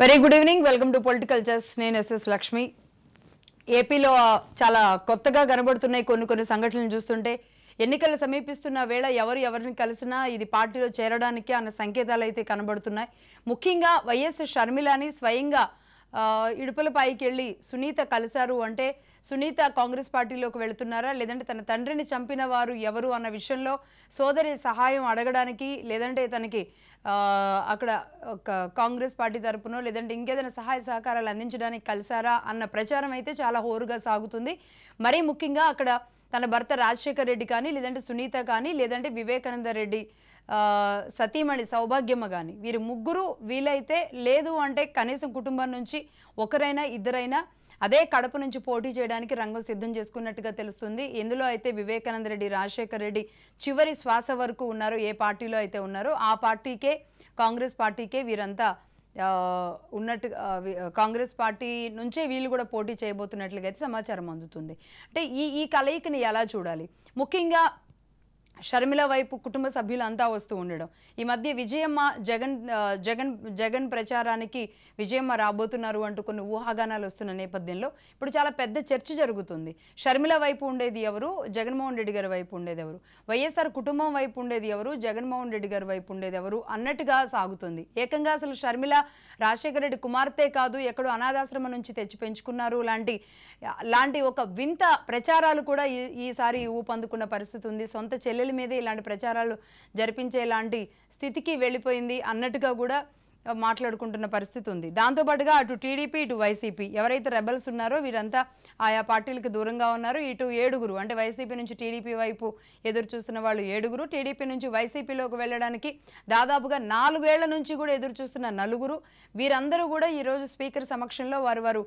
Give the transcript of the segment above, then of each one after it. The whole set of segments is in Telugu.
Very good evening, welcome to political chess. నేను ఎస్ఎస్ లక్ష్మి. ఏపీలో చాలా కొత్తగా కనబడుతున్నాయి కొన్ని సంఘటనలు చూస్తుంటే. ఎన్నికలు సమీపిస్తున్న వేళ ఎవరిని కలిసినా ఇది పార్టీలో చేరడానికి అన్న సంకేతాలు అయితే కనబడుతున్నాయి. ముఖ్యంగా వైఎస్ షర్మిలాని స్వయంగా ఇడుపులపైకి వెళ్ళి సునీత కలిశారు అంటే సునీత కాంగ్రెస్ పార్టీలోకి వెళుతున్నారా, లేదంటే తన తండ్రిని చంపిన వారు ఎవరు అన్న విషయంలో సోదరి సహాయం అడగడానికి, లేదంటే తనకి అక్కడ కాంగ్రెస్ పార్టీ తరపునో లేదంటే ఇంకేదైనా సహాయ సహకారాలు అందించడానికి కలిసారా అన్న ప్రచారం అయితే చాలా హోరుగా సాగుతుంది. మరీ ముఖ్యంగా అక్కడ తన భర్త రాజశేఖర్ రెడ్డి కానీ, లేదంటే సునీత కానీ, లేదంటే వివేకానంద రెడ్డి సతీమణి సౌభాగ్యమ్మ కానీ, వీరు ముగ్గురు వీలైతే లేదు అంటే కనీసం కుటుంబం నుంచి ఒకరైనా ఇద్దరైనా అదే కడప నుంచి పోటీ చేయడానికి రంగం సిద్ధం చేసుకున్నట్టుగా తెలుస్తుంది. ఇందులో అయితే వివేకానంద రెడ్డి, రాజశేఖర్ రెడ్డి చివరి శ్వాస వరకు ఉన్నారు. ఏ పార్టీలో అయితే ఉన్నారో ఆ పార్టీకే, కాంగ్రెస్ పార్టీకే వీరంతా ఉన్నట్టు కాంగ్రెస్ పార్టీ నుంచే వీళ్ళు కూడా పోటీ చేయబోతున్నట్లుగా అయితే సమాచారం అందుతుంది. అంటే ఈ కలయికని ఎలా చూడాలి? ముఖ్యంగా షర్మిల వైపు కుటుంబ సభ్యులంతా వస్తూ ఉండడం, ఈ మధ్య విజయమ్మ జగన్ ప్రచారానికి విజయమ్మ రాబోతున్నారు అంటూ కొన్ని ఊహాగానాలు వస్తున్న నేపథ్యంలో ఇప్పుడు చాలా పెద్ద చర్చ జరుగుతుంది. షర్మిల వైపు ఉండేది ఎవరు, జగన్మోహన్ రెడ్డి గారి వైపు ఉండేది ఎవరు, వైఎస్ఆర్ కుటుంబం వైపు ఉండేది ఎవరు, జగన్మోహన్ రెడ్డి గారి వైపు ఉండేది ఎవరు అన్నట్టుగా సాగుతుంది. ఏకంగా అసలు షర్మిల రాజశేఖర రెడ్డి కుమార్తె కాదు, ఎక్కడో అనాథాశ్రమం నుంచి తెచ్చి పెంచుకున్నారు లాంటి ఒక వింత ప్రచారాలు కూడా ఈసారి ఊపందుకున్న పరిస్థితి ఉంది. సొంత చెల్లెల మీదే ఇలాంటి ప్రచారాలు జరిపించేలాంటి స్థితికి వెళ్ళిపోయింది అన్నట్టుగా కూడా మాట్లాడుకుంటున్న పరిస్థితి ఉంది. దాంతోపాటుగా అటు టీడీపీ, ఇటు వైసీపీ ఎవరైతే రెబల్స్ ఉన్నారో వీరంతా ఆయా పార్టీలకు దూరంగా ఉన్నారు. ఇటు 7 అంటే వైసీపీ నుంచి టీడీపీ వైపు ఎదురు చూస్తున్న వాళ్ళు 7, టీడీపీ నుంచి వైసీపీలోకి వెళ్ళడానికి దాదాపుగా 4 ఏళ్ల నుంచి కూడా ఎదురు చూస్తున్న 4. వీరందరూ కూడా ఈరోజు స్పీకర్ సమక్షంలో వారు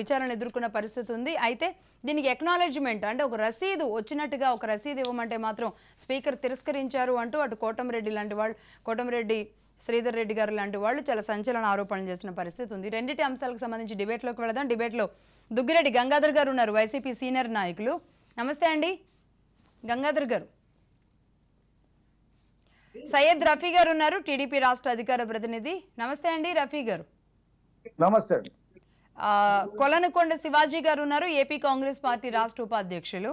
విచారణ ఎదుర్కొన్న పరిస్థితి ఉంది. అయితే దీనికి ఎక్నాలెడ్జ్మెంట్ అంటే ఒక రసీదు వచ్చినట్టుగా ఒక రసీదు ఇవ్వమంటే మాత్రం స్పీకర్ తిరస్కరించారు అంటూ అటు కోటమిరెడ్డి శ్రీధర్ రెడ్డి గారు లాంటి వాళ్ళు చాలా సంచలన ఆరోపణలు చేసిన పరిస్థితి ఉంది. రెండింటి అంశాలకు సంబంధించి డిబేట్లోకి వెళదాం. డిబేట్లో దుగ్గిరెడ్డి గంగాధర్ గారు ఉన్నారు, వైసీపీ సీనియర్ నాయకులు. నమస్తే అండి గంగాధర్ గారు. సయ్యద్ రఫీ గారు ఉన్నారు, టీడీపీ రాష్ట్ర అధికార ప్రతినిధి. నమస్తే అండి రఫీ గారు. నమస్తే. కొలనుకొండ శివాజీ గారు ఉన్నారు, ఏపీ కాంగ్రెస్ పార్టీ రాష్ట్ర ఉపాధ్యక్షులు.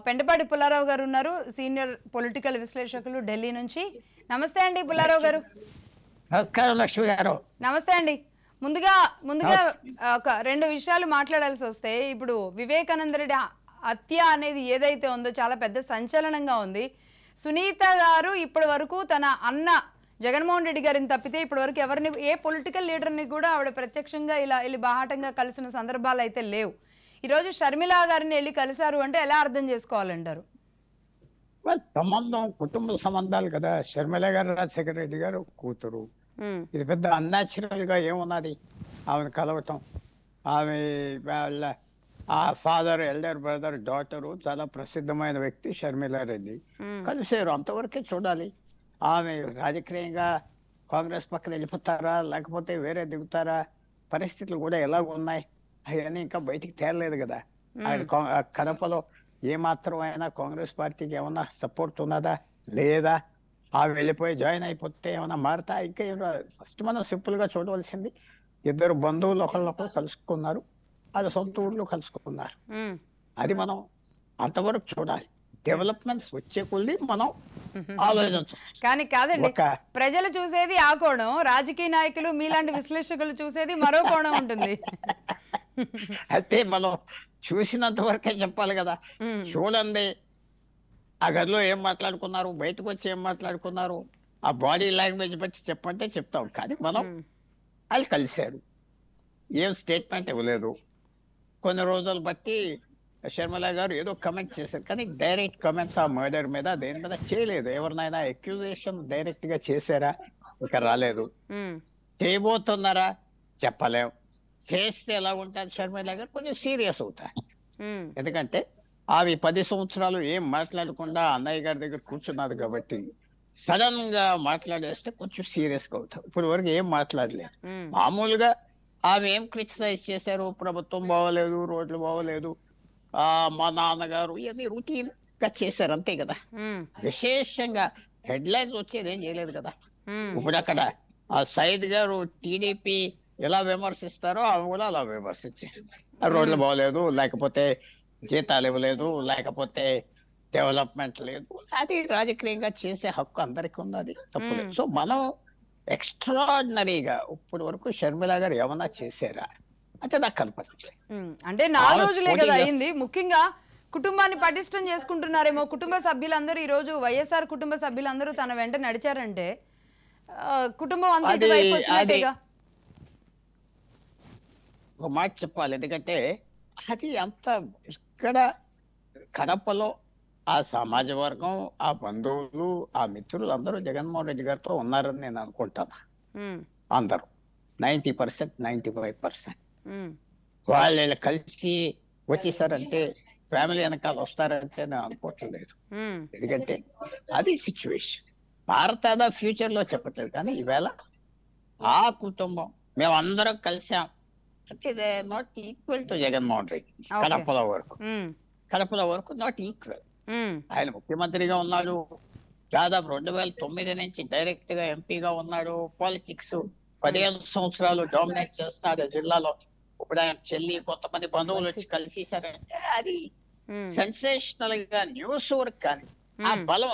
పెండపాటి పుల్లారావు గారు ఉన్నారు, సీనియర్ పొలిటికల్ విశ్లేషకులు, ఢిల్లీ నుంచి. నమస్తే అండి పుల్లారావు గారు. నమస్కారం లక్ష్మి గారు. నమస్తే అండి. ముందుగా ఒక 2 విషయాలు మాట్లాడాల్సి వస్తే, ఇప్పుడు వివేకానంద రెడ్డి హత్య అనేది ఏదైతే ఉందో చాలా పెద్ద సంచలనంగా ఉంది. సునీత గారు ఇప్పటి వరకు తన అన్న జగన్మోహన్ రెడ్డి గారిని తప్పితే ఇప్పటి వరకు ఎవరిని, ఏ పొలిటికల్ లీడర్ని కూడా ఆవిడ ప్రత్యక్షంగా ఇలా వెళ్ళి బాహాటంగా కలిసిన సందర్భాలు అయితే లేవు. ఈరోజు షర్మిల గారిని వెళ్ళి కలిశారు అంటే ఎలా అర్థం చేసుకోవాలంటారు? సంబంధం కుటుంబ సంబంధాలు కదా. షర్మిల గారు రాజశేఖర రెడ్డి గారు కూతురు. ఇది పెద్ద అన్యాచురల్ గా ఏమున్నది ఆమెను కలవటం? ఆమె వాళ్ళ ఆ ఫాదర్, ఎల్డర్ బ్రదర్, డాటరు చాలా ప్రసిద్ధమైన వ్యక్తి షర్మిల రెడ్డి. కలిసారు, అంతవరకే చూడాలి. ఆమె రాజకీయంగా కాంగ్రెస్ పక్కన వెళ్ళిపోతారా లేకపోతే వేరే దిగుతారా, పరిస్థితులు కూడా ఎలాగ ఉన్నాయి అవన్నీ ఇంకా బయటికి తేలలేదు కదా. కడపలో ఏమాత్రం అయినా కాంగ్రెస్ పార్టీకి ఏమన్నా సపోర్ట్ ఉన్నదా లేదా, ఆమె వెళ్ళిపోయి జాయిన్ అయిపోతే ఏమన్నా మారుతా? ఇంకా ఫస్ట్ మనం సింపుల్ గా చూడవలసింది, ఇద్దరు బంధువులు ఒకళ్ళొకరు కలుసుకున్నారు, అది సొంత ఊళ్ళో కలుసుకున్నారు. అది మనం అంతవరకు చూడాలి. డెవలప్మెంట్స్ వచ్చే కొద్ది మనం ఆలోచించు. కానీ కాదండి, ప్రజలు చూసేది ఆ కోణం, రాజకీయ నాయకులు మీలాంటి విశ్లేషకులు చూసేది మరో కోణం ఉంటుంది. అయితే మనం చూసినంత వరకే చెప్పాలి కదా. చూడండి, ఆ గదిలో ఏం మాట్లాడుకున్నారు, బయటకు వచ్చి ఏం మాట్లాడుకున్నారు, ఆ బాడీ లాంగ్వేజ్ బట్టి చెప్పంటే చెప్తాం. కానీ మనం వాళ్ళు కలిశారు, ఏం స్టేట్మెంట్ ఇవ్వలేదు. కొన్ని రోజులు బట్టి షర్మిల గారు ఏదో కమెంట్ చేశారు, కానీ డైరెక్ట్ కమెంట్స్ ఆ మర్డర్ మీద దేని మీద చేయలేదు. ఎవరినైనా అక్యూజేషన్ డైరెక్ట్ గా చేశారా? ఇక రాలేదు. చేయబోతున్నారా? చెప్పలేం. చేస్తే ఎలా ఉంటుంది షర్మిల గారు? కొంచెం సీరియస్ అవుతారు. ఎందుకంటే అవి 10 సంవత్సరాలు ఏం మాట్లాడకుండా అన్నయ్య గారి దగ్గర కూర్చున్నారు కాబట్టి సడన్ గా మాట్లాడేస్తే కొంచెం సీరియస్ గా అవుతారు. ఇప్పుడు వరకు ఏం మాట్లాడలేదు. మామూలుగా ఆమె ఏం క్రిటిసైజ్ చేశారు? ప్రభుత్వం బాగోలేదు, రోడ్లు బాగోలేదు, మా నాన్నగారు, ఇవన్నీ రొటీన్ గా చేశారు, అంతే కదా. విశేషంగా హెడ్ లైన్స్ వచ్చేది ఏం చేయలేదు కదా. ఇప్పుడు అక్కడ ఆ సైద్ గారు టీడీపీ ఎలా విమర్శిస్తారో ఆమె కూడా అలా విమర్శించారు. ఆ రోడ్లు బాగోలేదు, లేకపోతే జీతాలు ఇవ్వలేదు, లేకపోతే డెవలప్మెంట్ లేదు. అది రాజకీయంగా చేసే హక్కు అందరికీ ఉన్నది, తప్పులేదు. సో మనం ఎక్స్ట్రాడినరీగా ఇప్పుడు వరకు షర్మిల గారు ఏమన్నా చేశారా అంటే నాకు కనపడట్లేదు. అంటే 4 రోజులే కదా అయింది. ముఖ్యంగా కుటుంబాన్ని పటిష్టం చేసుకుంటున్నారేమో. కుటుంబ సభ్యులందరూ ఈ రోజు వైఎస్ఆర్ కుటుంబ సభ్యులందరూ తన వెంట నడిచారంటే కుటుంబం అంతా ఇటువైపు వచ్చినట్టేగా. ఒక మాట చెప్పాలి, ఎందుకంటే అది అంత ఇక్కడ కడపలో ఆ సమాజ వర్గం, ఆ బంధువులు, ఆ మిత్రులు అందరూ జగన్మోహన్ రెడ్డి గారితో ఉన్నారని నేను అనుకుంటాను. అందరూ 90%, 95% వాళ్ళు కలిసి వచ్చేసారంటే, ఫ్యామిలీ వెనకాల వస్తారంటే నేను అనుకోవట్లేదు. ఎందుకంటే అది సిచ్యువేషన్. భారత ఫ్యూచర్ లో చెప్పట్లేదు, కానీ ఈవేళ ఆ కుటుంబం మేము అందరం కలిసాం అంటే they not equal to Jaganmohan Reddy. కడపల వరకు నాట్ ఈక్వల్. ఆయన ముఖ్యమంత్రిగా ఉన్నాడు, దాదాపు 2009 నుంచి డైరెక్ట్ గా ఎంపీగా ఉన్నాడు. పాలిటిక్స్ 15 సంవత్సరాలు డామినేట్ చేస్తున్నాడు జిల్లాలో. ఇప్పుడు ఆయన చెల్లి, కొంతమంది బంధువులు వచ్చి కలిసేసారంటే అది సెన్సేషనల్ గా న్యూస్ వర్క్. కానీ ఆ బలం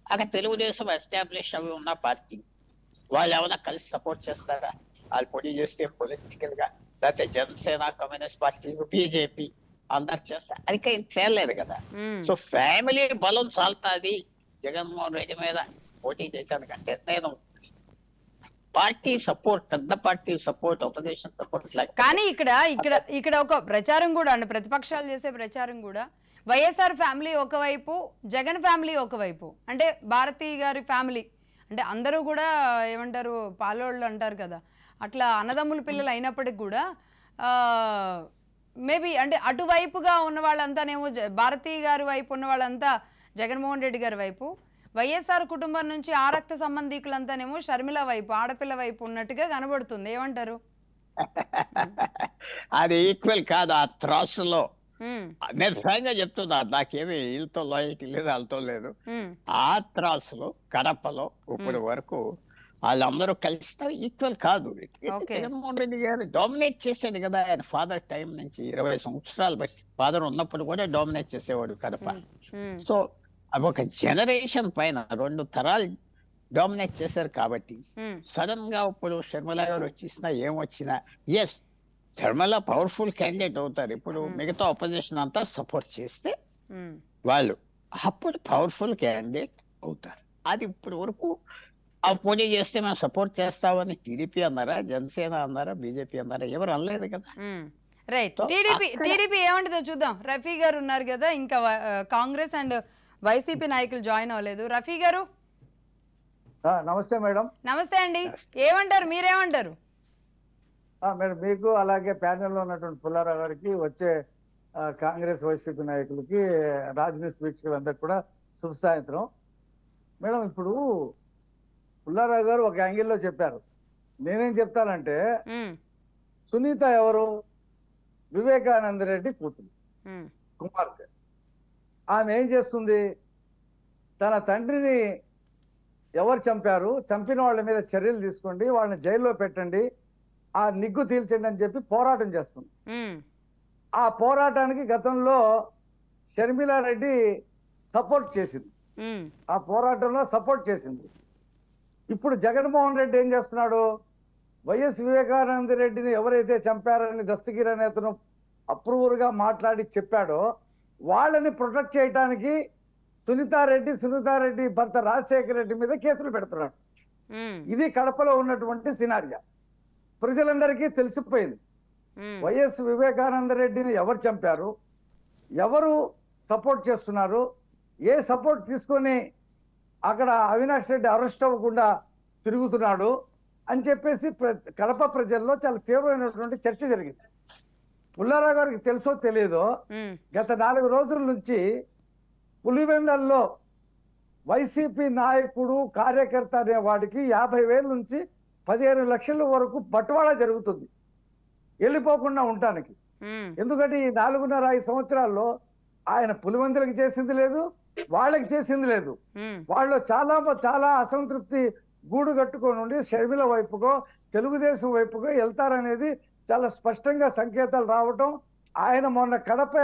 అక్కడ తెలుగుదేశం ఎస్టాబ్లిష్ అవి ఉన్న పార్టీ వాళ్ళు ఏమైనా కలిసి సపోర్ట్ చేస్తారా? వాళ్ళు పోటీ చేస్తే పొలిటికల్ గా, లేకపోతే జనసేన, కమ్యూనిస్ట్ పార్టీ, బీజేపీ అందరు చేస్తారు. అది ఏం తేలేదు కదా. సో ఫ్యామిలీ బలం చాలుతుంది జగన్మోహన్ రెడ్డి మీద పోటీ చేయడానికంటే. నేను పార్టీ సపోర్ట్, పెద్ద పార్టీ సపోర్ట్, ఆపోజిషన్ సపోర్ట్. కానీ ఇక్కడ ఒక ప్రచారం కూడా అండి, ప్రతిపక్షాలు చేసే ప్రచారం కూడా వైఎస్ఆర్ ఫ్యామిలీ ఒకవైపు, జగన్ ఫ్యామిలీ ఒకవైపు. అంటే భారతి గారి ఫ్యామిలీ అంటే అందరూ కూడా ఏమంటారు, పాలోళ్ళు అంటారు కదా, అట్లా అన్నదమ్ముల పిల్లలు అయినప్పటికి కూడా మేబీ అంటే అటువైపుగా ఉన్న వాళ్ళంతానేమో భారతి గారి వైపు ఉన్న వాళ్ళంతా జగన్మోహన్ రెడ్డి గారి వైపు, వైఎస్ఆర్ కుటుంబం నుంచి ఆ రక్త సంబంధికులంతానేమో షర్మిల వైపు, ఆడపిల్ల వైపు ఉన్నట్టుగా కనబడుతుంది. ఏమంటారు? అది ఈక్వల్ కాదు. ఆ త్రాసులో నేను స్వయంగా చెప్తున్నా, నాకేమి వీళ్ళతో లాయల్టీ లేదు, వాళ్ళతో లేదు. ఆ త్రాసులో కడపలో ఇప్పుడు వరకు వాళ్ళందరూ కలిసినా ఈక్వల్ కాదు. జగన్మోహన్ రెడ్డి గారు డామినేట్ చేశాడు కదా ఆయన ఫాదర్ టైం నుంచి. 20 సంవత్సరాలు బట్టి ఫాదర్ ఉన్నప్పుడు కూడా డామినేట్ చేసేవాడు కడప. సో అవి ఒక జనరేషన్ పైన 2 తరాలు డామినేట్ చేశారు. కాబట్టి సడన్ గా ఇప్పుడు షర్మిల గారు వచ్చేసినా ఏమొచ్చినా, ఎస్ షర్మిల పవర్ఫుల్ క్యాండిడేట్ అవుతారు. ఇప్పుడు మిగతా ఆపోజిషన్ అంతా సపోర్ట్ చేస్తే వాళ్ళు అప్పుడు పవర్ఫుల్ క్యాండిడేట్ అవుతారు. అది ఇప్పుడు వరకు ఆ పోటీ చేస్తే మేము సపోర్ట్ చేస్తామని టీడీపీ అన్నారా, జనసేన అన్నారా, బీజేపీ అన్నారా? ఎవరు అనలేదు కదా. రైట్. టీడీపీ ఏమంటుందో చూద్దాం. రఫీ గారు ఉన్నారు కదా, ఇంకా కాంగ్రెస్ అండ్ వైసీపీ నాయకులు జాయిన్ అవ్వలేదు. రఫీ గారు నమస్తే మేడం. నమస్తే అండి. ఏమంటారు, మీరేమంటారు? మేడం, మీకు అలాగే ప్యానెల్లో ఉన్నటువంటి పుల్లారావు గారికి, వచ్చే కాంగ్రెస్ వైసీపీ నాయకులకి, రాజనీతి వీక్షకులందరికీ కూడా శుభ సాయంత్రం. మేడం, ఇప్పుడు పుల్లారావు గారు ఒక యాంగిల్లో చెప్పారు. నేనేం చెప్తానంటే, సునీత ఎవరు? వివేకానంద రెడ్డి కూతురు, కుమార్తె. ఆమె ఏం చేస్తుంది? తన తండ్రిని ఎవరు చంపారు, చంపిన వాళ్ళ మీద చర్యలు తీసుకోండి, వాళ్ళని జైల్లో పెట్టండి, ఆ నిగ్గు తీల్చండి అని చెప్పి పోరాటం చేస్తుంది. ఆ పోరాటానికి గతంలో షర్మిలారెడ్డి సపోర్ట్ చేసింది, ఆ పోరాటంలో సపోర్ట్ చేసింది. ఇప్పుడు జగన్మోహన్ రెడ్డి ఏం చేస్తున్నాడు? వైఎస్ వివేకానంద రెడ్డిని ఎవరైతే చంపారని దస్తగిరి అనే అతను అప్రూవర్గా మాట్లాడి చెప్పాడో వాళ్ళని ప్రొటెక్ట్ చేయడానికి సునీతారెడ్డి భర్త రాజశేఖర రెడ్డి మీద కేసులు పెడుతున్నాడు. ఇది కడపలో ఉన్నటువంటి సినారియా. ప్రజలందరికీ తెలిసిపోయింది వైఎస్ వివేకానంద రెడ్డిని ఎవరు చంపారు, ఎవరు సపోర్ట్ చేస్తున్నారు, ఏ సపోర్ట్ తీసుకొని అక్కడ అవినాష్ రెడ్డి అరెస్ట్ అవ్వకుండా తిరుగుతున్నాడు అని చెప్పేసి కడప ప్రజల్లో చాలా తీవ్రమైనటువంటి చర్చ జరిగింది. పుల్లారావు గారికి తెలుసో తెలియదో, గత 4 రోజుల నుంచి పులివెందల్లో వైసీపీ నాయకుడు, కార్యకర్త అనే వాడికి 50,000 నుంచి 15 లక్షల వరకు బట్వాడా జరుగుతుంది వెళ్ళిపోకుండా ఉండటానికి. ఎందుకంటే ఈ 4.5 సంవత్సరాల్లో ఆయన పులివెందులకు చేసింది లేదు, వాళ్ళకి చేసింది లేదు. వాళ్ళు చాలా అసంతృప్తి గూడు కట్టుకొని ఉండి షర్మిల వైపుకో తెలుగుదేశం వైపుకో వెళ్తారనేది చాలా స్పష్టంగా సంకేతాలు రావటం. ఆయన మొన్న కడప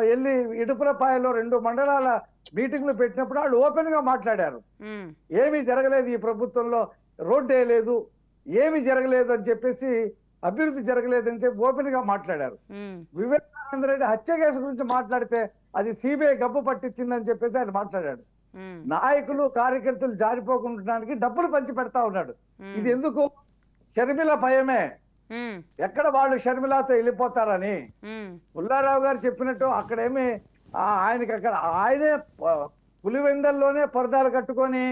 వెళ్ళి ఇడుపులపాయలో 2 మండలాల మీటింగ్లు పెట్టినప్పుడు వాళ్ళు ఓపెన్ గా మాట్లాడారు. ఏమీ జరగలేదు ఈ ప్రభుత్వంలో, రోడ్డు వేయలేదు, ఏమీ జరగలేదు అని చెప్పేసి, అభివృద్ధి జరగలేదు అని చెప్పి ఓపెన్ గా మాట్లాడారు. వివేకానంద రెడ్డి హత్య కేసు గురించి మాట్లాడితే అది సిబిఐ గబ్బు పట్టించిందని చెప్పేసి ఆయన మాట్లాడాడు. నాయకులు కార్యకర్తలు జారిపోకుండడానికి డబ్బులు పంచి పెడతా ఉన్నాడు. ఇది ఎందుకు? షర్మిల భయమే. ఎక్కడ వాళ్ళు షర్మిలతో వెళ్ళిపోతారని. పుల్లారావు గారు చెప్పినట్టు అక్కడేమి ఆయనకి అక్కడ ఆయనే పులివెందల్లోనే పరదాలు కట్టుకొని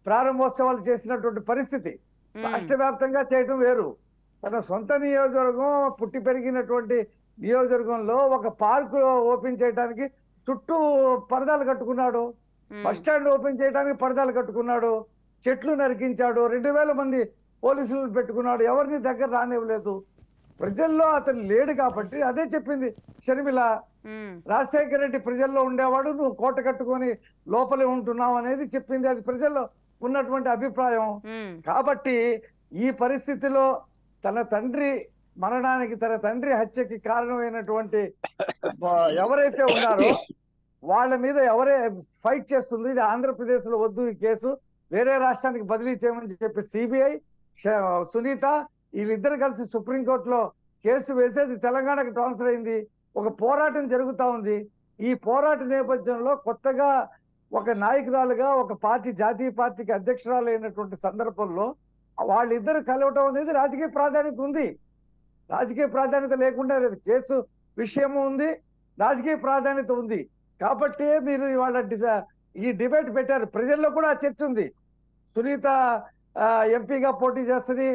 ప్రారంభోత్సవాలు చేసినటువంటి పరిస్థితి. రాష్ట్ర వ్యాప్తంగా చేయటం వేరు. తన సొంత నియోజకవర్గం, పుట్టి పెరిగినటువంటి నియోజకవర్గంలో ఒక పార్కు ఓపెన్ చేయడానికి చుట్టూ పరదాలు కట్టుకున్నాడు. బస్ స్టాండ్ ఓపెన్ చేయడానికి పరదాలు కట్టుకున్నాడు. చెట్లు నరికించాడు. 2000 మంది పోలీసులను పెట్టుకున్నాడు. ఎవరిని దగ్గర రానివ్వలేదు. ప్రజల్లో అతను లేడు కాబట్టి అదే చెప్పింది షర్మిల. రాజశేఖర రెడ్డి ప్రజల్లో ఉండేవాడు, నువ్వు కోట కట్టుకొని లోపలే ఉంటున్నావు అనేది చెప్పింది. అది ప్రజల్లో ఉన్నటువంటి అభిప్రాయం. కాబట్టి ఈ పరిస్థితిలో తన తండ్రి మరణానికి, తన తండ్రి హత్యకి కారణమైనటువంటి ఎవరైతే ఉన్నారో వాళ్ళ మీద ఎవరే ఫైట్ చేస్తుంది. ఇది ఆంధ్రప్రదేశ్ లో వద్దు, ఈ కేసు వేరే రాష్ట్రానికి బదిలీ చేయమని చెప్పి సిబిఐ, సునీత వీళ్ళిద్దరు కలిసి సుప్రీంకోర్టులో కేసు వేసేది తెలంగాణకు ట్రాన్స్ఫర్ అయింది. ఒక పోరాటం జరుగుతూ ఉంది. ఈ పోరాట నేపథ్యంలో కొత్తగా ఒక నాయకురాలుగా ఒక పార్టీ, జాతీయ పార్టీకి అధ్యక్షురాలు అయినటువంటి సందర్భంలో వాళ్ళిద్దరు కలవటం అనేది రాజకీయ ప్రాధాన్యత ఉంది. రాజకీయ ప్రాధాన్యత లేకుండా లేదు. కేసు విషయము ఉంది, రాజకీయ ప్రాధాన్యత ఉంది. కాబట్టి మీరు ఇవాళ ఈ డిబేట్ పెట్టారు. ప్రజల్లో కూడా ఆ చర్చ ఉంది. సునీత ఎంపీగా పోటీ చేస్తుంది,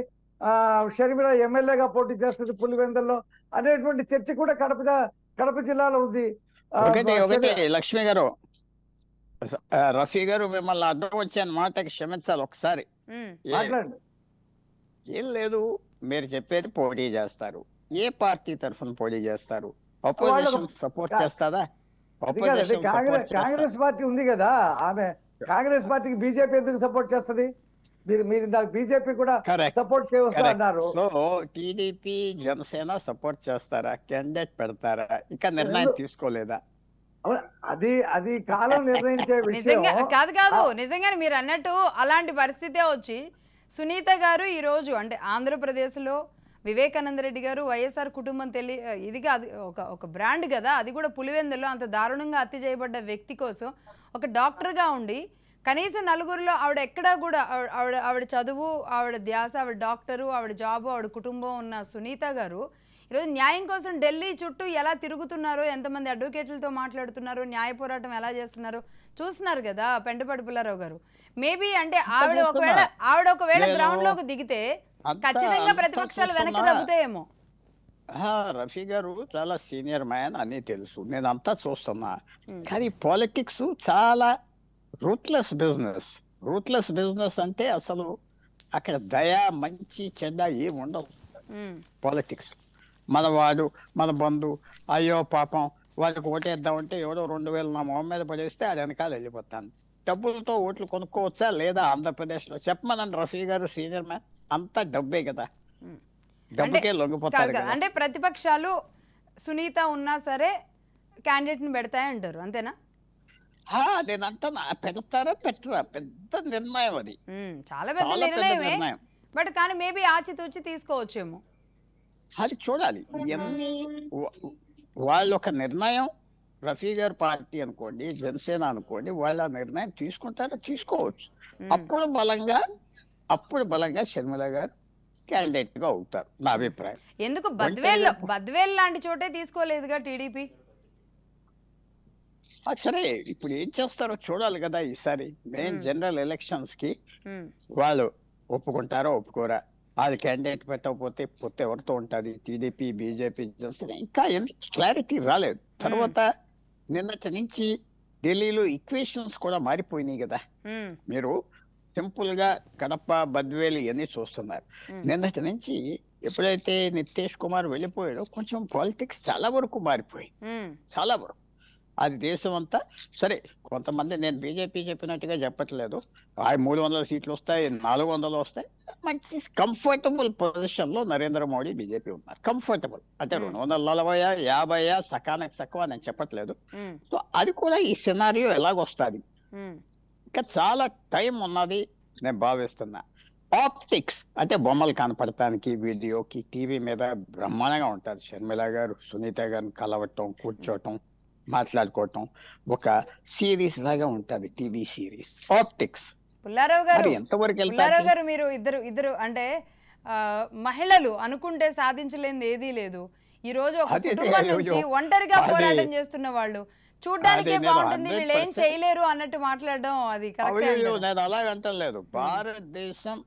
షర్మిల ఎమ్మెల్యేగా పోటీ చేస్తుంది పులివెందల్లో అనేటువంటి చర్చ కూడా కడప జిల్లాలో ఉంది. ఒకటి లక్ష్మి గారు, రఫీ గారు మిమ్మల్ని అడ్డం వచ్చాను మాటకి క్షమించాలి ఒకసారి. మాట్లాడండి. ఏం లేదు, మీరు చెప్పేది పోటీ చేస్తారు. ఏ పార్టీ తరఫున పోటీ చేస్తారు? అపోజిషన్ సపోర్ట్ చేస్తారా? కాంగ్రెస్ పార్టీ ఉంది కదా, ఆమె కాంగ్రెస్ పార్టీకి బీజేపీ ఎందుకు సపోర్ట్ చేస్తుంది? మీరు బీజేపీ కూడా సపోర్ట్ చేయవచ్చు అన్నారు. టీడీపీ జనసేన సపోర్ట్ చేస్తారా? క్యాండిడేట్ పెడతారా? ఇంకా నిర్ణయం తీసుకోలేదా? అది కాలం నిర్ణయించే విషయం కాదు. నిజంగానే మీరు అన్నట్టు అలాంటి పరిస్థితే వచ్చి సునీత గారు ఈ రోజు అంటే ఆంధ్రప్రదేశ్లో వివేకానంద రెడ్డి గారు వైఎస్ఆర్ కుటుంబం ఇది కాదు, ఒక బ్రాండ్ కదా. అది కూడా పులివెందులో అంత దారుణంగా హత్య చేయబడ్డ వ్యక్తి కోసం ఒక డాక్టర్గా ఉండి కనీసం నలుగురిలో ఆవిడ ఎక్కడా కూడా ఆవిడ చదువు, ఆవిడ ధ్యాస, ఆవిడ డాక్టరు, ఆవిడ జాబు, ఆవిడ కుటుంబం ఉన్న సునీత గారు ఈరోజు న్యాయం కోసం ఢిల్లీ చుట్టూ ఎలా తిరుగుతున్నారో, ఎంతమంది అడ్వకేట్లతో మాట్లాడుతున్నారో, న్యాయ పోరాటం ఎలా చేస్తున్నారో చూస్తున్నారు కదా పెంటపాటి పుల్లారావు గారు. మేబీ అంటే ఆవిడ ఒకవేళ గ్రౌండ్ లోకి దిగితే ఖచ్చితంగా ప్రతిపక్షాలు వెనక్కి తగ్గుతాయేమో. రఫీ గారు చాలా సీనియర్ మ్యాన్ అని తెలుసు, నేను అంతా చూస్తున్నా. కానీ పాలిటిక్స్ చాలా రూత్లెస్ బిజినెస్ అంటే అసలు అక్కడ దయ, మంచి, చెడ్డ ఏమి ఉండవు పాలిటిక్స్. మన బంధు, అయ్యో పాపం వాళ్ళకి ఓటేద్దామంటే ఎవడో 2000 నా మొహం మీద పడేస్తే అది వెనకాల వెళ్ళిపోతాను. డబ్బులతో ఓట్లు కొనుక్కోవచ్చా లేదా ఆంధ్రప్రదేశ్ లో? చెప్పమనండి రఫీ గారు, సీనియర్ మ్యాన్. అంతా డబ్బే కదా, డబ్బుకే లొంగిపోతారు. అంటే ప్రతిపక్షాలు సునీత ఉన్నా సరే క్యాండిడేట్ ని పెడతాయంటారు, అంతేనా? నేనంతా పెడతారా పెట్టరా పెద్ద నిర్ణయం అది, చాలా పెద్ద నిర్ణయమే. బట్ కానీ మేబీ ఆచితూచి తీసుకోవచ్చేమో, అది చూడాలి. ఇవన్నీ వాళ్ళ ఒక నిర్ణయం. రఫీ గారు పార్టీ అనుకోండి, జనసేన అనుకోండి, వాళ్ళ నిర్ణయం తీసుకుంటారో తీసుకోవచ్చు. అప్పుడు బలంగా షర్మిల గారు క్యాండిడేట్ గా అవుతారు నా అభిప్రాయం. ఎందుకు బద్వేల్ లాంటి చోటే తీసుకోలేదుగా టీడీపీ? సరే, ఇప్పుడు ఏం చేస్తారో చూడాలి కదా. ఈసారి మెయిన్ జనరల్ ఎలక్షన్స్ కి వాళ్ళు ఒప్పుకుంటారో ఒప్పుకోరా. అది క్యాండిడేట్ పెట్టకపోతే పొత్తు ఎవరితో ఉంటుంది? TDP, BJP, Janasena. ఇంకా క్లారిటీ రాలేదు. తర్వాత నిన్నటి నుంచి ఢిల్లీలో ఈక్వేషన్స్ కూడా మారిపోయినాయి కదా. మీరు సింపుల్ గా కడప, బద్వేలు ఇవన్నీ చూస్తున్నారు. నిన్నటి నుంచి ఎప్పుడైతే నితీష్ కుమార్ వెళ్ళిపోయాడో కొంచెం పాలిటిక్స్ చాలా వరకు మారిపోయి, చాలా వరకు. అది దేశం అంతా. సరే, కొంతమంది, నేను బీజేపీ చెప్పినట్టుగా చెప్పట్లేదు, ఆ 300 సీట్లు వస్తాయి, 400 వస్తాయి, మంచి కంఫర్టబుల్ పొజిషన్ లో నరేంద్ర మోడీ బీజేపీ ఉన్నారు. కంఫర్టబుల్ అంటే 240, 50 సకానికి తక్కువ నేను చెప్పట్లేదు. సో అది కూడా ఈ సినారియో ఎలాగొస్తుంది, ఇంకా చాలా టైం ఉన్నది నేను భావిస్తున్నా. ఆప్టిక్స్ అంటే బొమ్మలు కనపడటానికి, వీడియోకి, టీవీ మీద బ్రహ్మాండంగా ఉంటుంది. షర్మిల గారు సునీత గారిని కలవటం, కూర్చోవటం, మాట్లాడుకోవటం ఒక సిరీస్ లాగా ఉంటుంది, టీవీ సిరీస్. ఆప్టిక్స్. పుల్లారావు గారు, ఎంతవరకు పుల్లారావు గారు, మీరు ఇద్దరు అంటే మహిళలు అనుకుంటే సాధించలేనిది ఏదీ లేదు. ఈ రోజు ఒక కుటుంబం నుంచి ఒంటరిగా పోరాటం చేస్తున్న వాళ్ళు చూడ్డానికే బాగుంటుంది, వీళ్ళు ఏం చేయలేరు అన్నట్టు మాట్లాడడం అది కరెక్ట్. నేను అలాగంటలేదు. భారతదేశం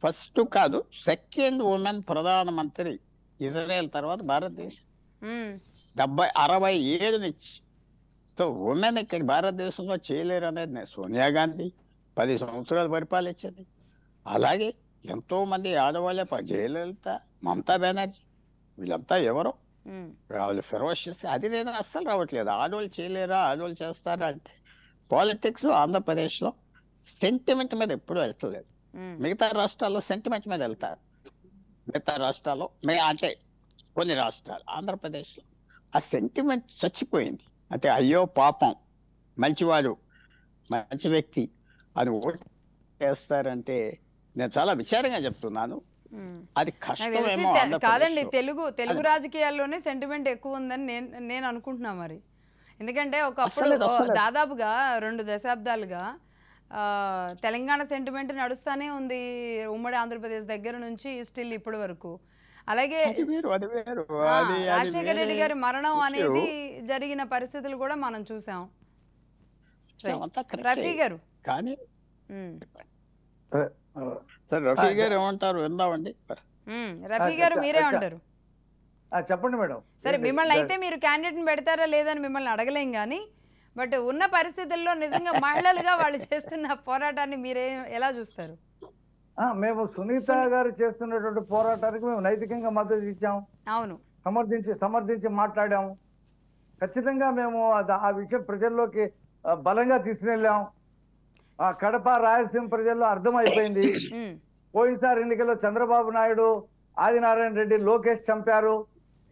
ఫస్ట్ కాదు, సెకండ్ ఉమెన్ ప్రధానమంత్రి ఇజ్రాయెల్ తర్వాత భారతదేశం. 67 నుంచి. సో ఉమెన్ ఇక్కడ భారతదేశంలో చేయలేరు అనేది సోనియా గాంధీ 10 సంవత్సరాలు పరిపాలించింది. అలాగే ఎంతో మంది ఆడవాళ్ళే, జయలలిత, మమతా బెనర్జీ, వీళ్ళంతా ఎవరో వాళ్ళు ఫెరోషియస్. అది నేను అస్సలు రావట్లేదు. ఆడవాళ్ళు చేయలేరా, ఆడవాళ్ళు చేస్తారా అంటే పాలిటిక్స్ ఆంధ్రప్రదేశ్లో సెంటిమెంట్ మీద ఎప్పుడు వెళ్తలేదు. మిగతా రాష్ట్రాల్లో సెంటిమెంట్ మీద వెళ్తారు. మిగతా రాష్ట్రాల్లో అంటే కొన్ని రాష్ట్రాలు, ఆంధ్రప్రదేశ్లో ఆ సెంటిమెంట్ చచ్చిపోయింది. అంటే అయ్యో పాపం, మంచివాడు, మంచి వ్యక్తి అని ఓటు వేస్తారంటే నేను చాలా విచారంగా చెప్తున్నాను. అది కష్టమేమో. కాదండి, తెలుగు రాజకీయాల్లోనే సెంటిమెంట్ ఎక్కువ ఉందని నేను అనుకుంటున్నా మరి. ఎందుకంటే ఒకప్పుడు దాదాపుగా 2 దశాబ్దాలుగా తెలంగాణ సెంటిమెంట్ నడుస్తూనే ఉంది ఉమ్మడి ఆంధ్రప్రదేశ్ దగ్గర నుంచి స్టిల్ ఇప్పటి వరకు. అలాగే రాజశేఖర రెడ్డి గారి మరణం అనేది జరిగిన పరిస్థితులు కూడా మనం చూసాం. రఫీ గారు కానీ రఫీ గారు ఏమంటారు విందామండి. రఫీ గారు మీరే ఉంటారు, చెప్పండి మేడం. సరే, మిమ్మల్ని అయితే మీరు క్యాండిడేట్ని పెడతారా లేదని మిమ్మల్ని అడగలేం, కానీ బట్ ఉన్న పరిస్థితుల్లో నిజంగా మహిళలుగా వాళ్ళు చేస్తున్న పోరాటాన్ని మీరే ఎలా చూస్తారు? మేము సునీత గారు చేస్తున్నటువంటి పోరాటానికి మేము నైతికంగా మద్దతు ఇచ్చాము. అవును, సమర్థించి మాట్లాడాము. ఖచ్చితంగా మేము ఆ విషయం ప్రజల్లోకి బలంగా తీసుకెళ్ళాం. ఆ కడప, రాయలసీమ ప్రజల్లో అర్థమైపోయింది. పోయినసారి ఎన్నికల్లో చంద్రబాబు నాయుడు, ఆదినారాయణ రెడ్డి, లోకేష్ చంపారు,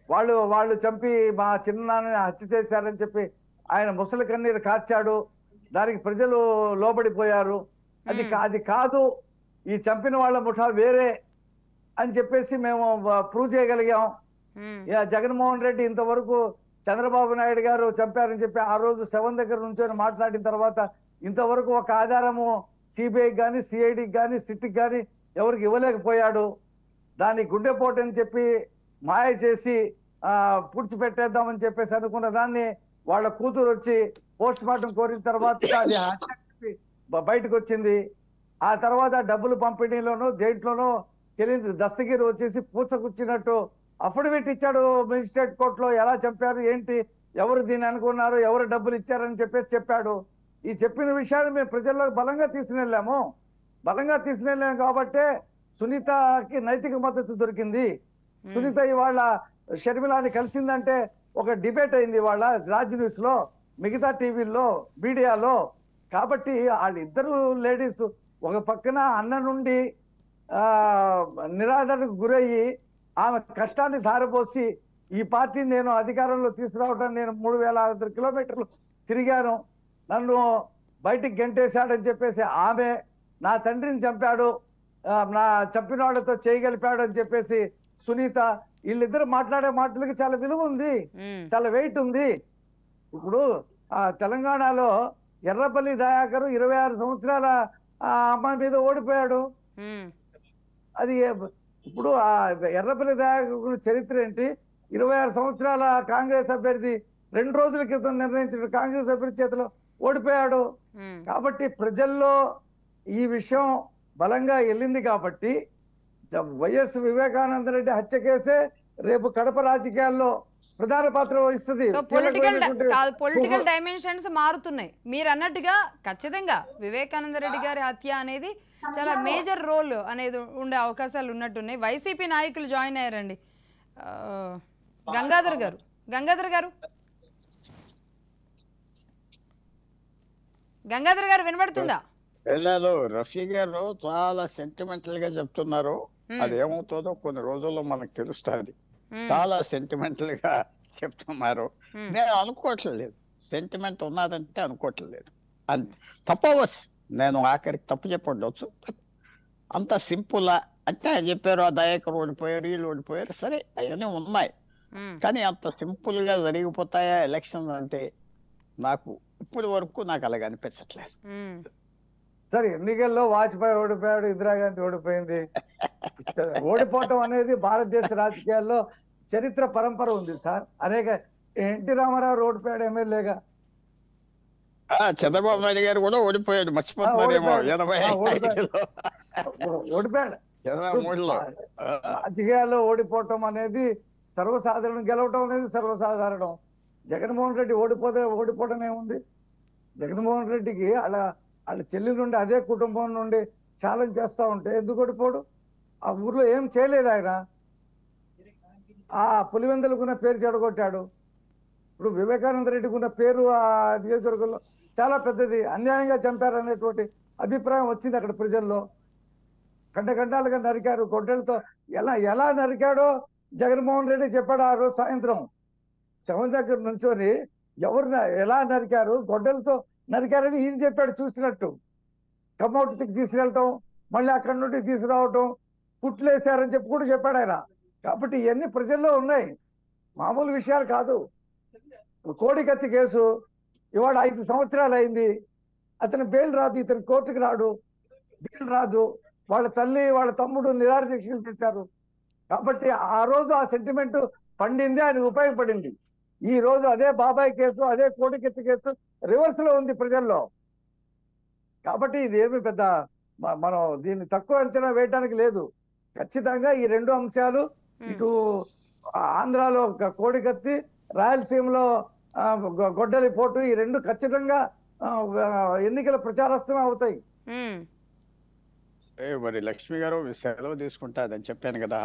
వాళ్ళు చంపి మా చిన్నాన్నని హత్య చేశారని చెప్పి ఆయన ముసలి కన్నీరు కార్చాడు. దానికి ప్రజలు లోబడిపోయారు. అది కాదు, ఈ చంపిన వాళ్ళ ముఠా వేరే అని చెప్పేసి మేము ప్రూవ్ చేయగలిగాం. జగన్మోహన్ రెడ్డి ఇంతవరకు చంద్రబాబు నాయుడు గారు చంపారని చెప్పి ఆ రోజు శవం దగ్గర నుంచొని మాట్లాడిన తర్వాత ఇంతవరకు ఒక ఆధారము సిబిఐకి కానీ, సిఐడికి కానీ, సిట్కి కానీ ఎవరికి ఇవ్వలేకపోయాడు. దాన్ని గుండెపోటు అని చెప్పి మాయ చేసి పూడ్చిపెట్టేద్దామని చెప్పేసి అనుకున్న దాన్ని వాళ్ళ కూతురు వచ్చి పోస్ట్ మార్టం కోరిన తర్వాత అది బయటకు వచ్చింది. ఆ తర్వాత డబ్బులు పంపిణీలోనూ దేంట్లోనూ తెలియదు దస్తగిరి వచ్చేసి పూచకుచ్చినట్టు అఫిడవిట్ ఇచ్చాడు మెజిస్ట్రేట్ కోర్టులో. ఎలా చంపారు, ఏంటి, ఎవరు దీన్ని అనుకున్నారు, ఎవరు డబ్బులు ఇచ్చారని చెప్పేసి చెప్పాడు. ఈ చెప్పిన విషయాన్ని మేము ప్రజల్లో బలంగా తీసుకెళ్ళాము కాబట్టే సునీతకి నైతిక మద్దతు దొరికింది. సునీత ఇవాళ షర్మిలాని కలిసిందంటే ఒక డిబేట్ అయింది ఇవాళ రాజ్ న్యూస్ లో, మిగతా టీవీల్లో, మీడియాలో. కాబట్టి వాళ్ళిద్దరు లేడీస్ ఒక పక్కన అన్న నుండి నిరాదరణకు గురయ్యి ఆమె కష్టాన్ని ధారపోసి ఈ పార్టీని నేను అధికారంలో తీసుకురావడం, నేను 3600 కిలోమీటర్లు తిరిగాను, నన్ను బయటికి గెంటేశాడని చెప్పేసి ఆమె, నా తండ్రిని చంపాడు, నా చంపిన వాళ్ళతో చేయగలిపాడు అని చెప్పేసి సునీత, వీళ్ళిద్దరు మాట్లాడే మాటలకి చాలా విలువ ఉంది, చాలా వెయిట్ ఉంది. ఇప్పుడు తెలంగాణలో ఎర్రపల్లి దయాకర్ 26 సంవత్సరాల అమ్మాయి మీద ఓడిపోయాడు. అది ఇప్పుడు ఆ ఎర్రపల్లి దయాకర్ చరిత్ర ఏంటి? 26 సంవత్సరాల కాంగ్రెస్ అభ్యర్థి 2 రోజుల క్రితం నిర్ణయించిన కాంగ్రెస్ అభ్యర్థి చేతిలో ఓడిపోయాడు. కాబట్టి ప్రజల్లో ఈ విషయం బలంగా వెళ్ళింది. కాబట్టి వైఎస్ వివేకానంద రెడ్డి హత్య కేసే రేపు కడప రాజకీయాల్లో ప్రధాన పాత్ర వహిస్తుంది. పొలిటికల్ డైమెన్షన్స్ మారుతున్నాయి. మీరు అన్నట్టుగా ఖచ్చితంగా వివేకానంద రెడ్డి గారి హత్య అనేది చాలా మేజర్ రోల్ అనేది ఉండే అవకాశాలు ఉన్నట్టున్నాయి. వైసీపీ నాయకులు జాయిన్ అయ్యారండి. గంగాధర్ గారు గంగాధర్ గారు వినబడుతుందా? వెళ్ళారు రఫీ గారు చాలా సెంటిమెంటల్ గా చెప్తున్నారు. అది ఏమవుతుందో కొన్ని రోజుల్లో మనకు తెలుస్తుంది. చాలా సెంటిమెంటల్ గా చెప్తున్నారు. నేను అనుకోవట్లేదు సెంటిమెంట్ ఉన్నదంటే అనుకోవట్లేదు. అంతే తప్పవచ్చు, నేను ఆఖరికి తప్పు చెప్పండవచ్చు. అంత సింపుల్ అంటే ఆయన చెప్పారు ఆ దయాకర్ ఓడిపోయారు వీళ్ళు ఓడిపోయారు, సరే అవన్నీ ఉన్నాయి. కానీ అంత సింపుల్ గా జరిగిపోతాయా ఎలక్షన్ అంటే నాకు ఇప్పటి వరకు నాకు అలాగ అనిపించట్లేదు. సరే ఎన్నికల్లో వాజ్పేయి ఓడిపోయాడు, ఇందిరాగాంధీ ఓడిపోయింది. ఓడిపోవటం అనేది భారతదేశ రాజకీయాల్లో చరిత్ర పరంపర ఉంది సార్. అనేక ఎన్టీ రామారావు ఓడిపోయాడు ఎమ్మెల్యేగా. చంద్రబాబు నాయుడు గారు కూడా ఓడిపోయాడు, మర్చిపోతున్నారేమో. ఓడిపోయాడు 83లో. రాజకీయాల్లో ఓడిపోవటం అనేది సర్వసాధారణం, గెలవటం అనేది సర్వసాధారణం. జగన్మోహన్ రెడ్డి ఓడిపోవడం ఏముంది? జగన్మోహన్ రెడ్డికి వాళ్ళ చెల్లి నుండి అదే కుటుంబం నుండి ఛాలెంజ్ చేస్తూ ఉంటే ఎందుకు ఓడిపోడు? ఆ ఊర్లో ఏం చేయలేదు ఆయన. ఆ పులివెందులకున్న పేరు చెడగొట్టాడు. ఇప్పుడు వివేకానంద రెడ్డికి ఉన్న పేరు ఆ నియోజకవర్గంలో చాలా పెద్దది. అన్యాయంగా చంపారనేటువంటి అభిప్రాయం వచ్చింది అక్కడ ప్రజల్లో. గంటలుగా నరికారు గొడ్డలతో. ఎలా నరికాడో జగన్మోహన్ రెడ్డి చెప్పాడు ఆ రోజు సాయంత్రం. శవం దగ్గర నుంచొని ఎవరు ఎలా నరికారు, గొడ్డలతో నరికారని ఈయన చెప్పాడు చూసినట్టు. కమౌట్కి తీసుకెళ్ళటం, మళ్ళీ అక్కడి నుండి తీసుకురావటం, కుట్లేసారని చెప్పి కూడా చెప్పాడు ఆయన. కాబట్టి ఇవన్నీ ప్రజల్లో ఉన్నాయి, మామూలు విషయాలు కాదు. కోడికత్తి కేసు ఇవాళ 5 సంవత్సరాలు అయింది. అతను బెయిల్ రాదు, ఇతను కోర్టుకు రాడు, బెయిల్ రాదు. వాళ్ళ తల్లి వాళ్ళ తమ్ముడు నిరాహార దీక్షలు చేశారు. కాబట్టి ఆ రోజు ఆ సెంటిమెంట్ పండింది, ఆయన ఉపయోగపడింది. ఈ రోజు అదే బాబాయ్ కేసు, అదే కోడికెత్తి కేసు రివర్స్ లో ఉంది ప్రజల్లో. కాబట్టి ఇది ఏమి పెద్ద మనం దీన్ని తక్కువ అంచనా వేయడానికి లేదు. ఖచ్చితంగా ఈ 2 అంశాలు, ఇటు ఆంధ్రాలో కోడికత్తి, రాయలసీమలో గొడ్డలి పోటు, ఈ 2 ఖచ్చితంగా ఎన్నికల ప్రచారస్తం అవుతాయి. మరి లక్ష్మి గారు సెలవు తీసుకుంటాదని చెప్పాను కదా.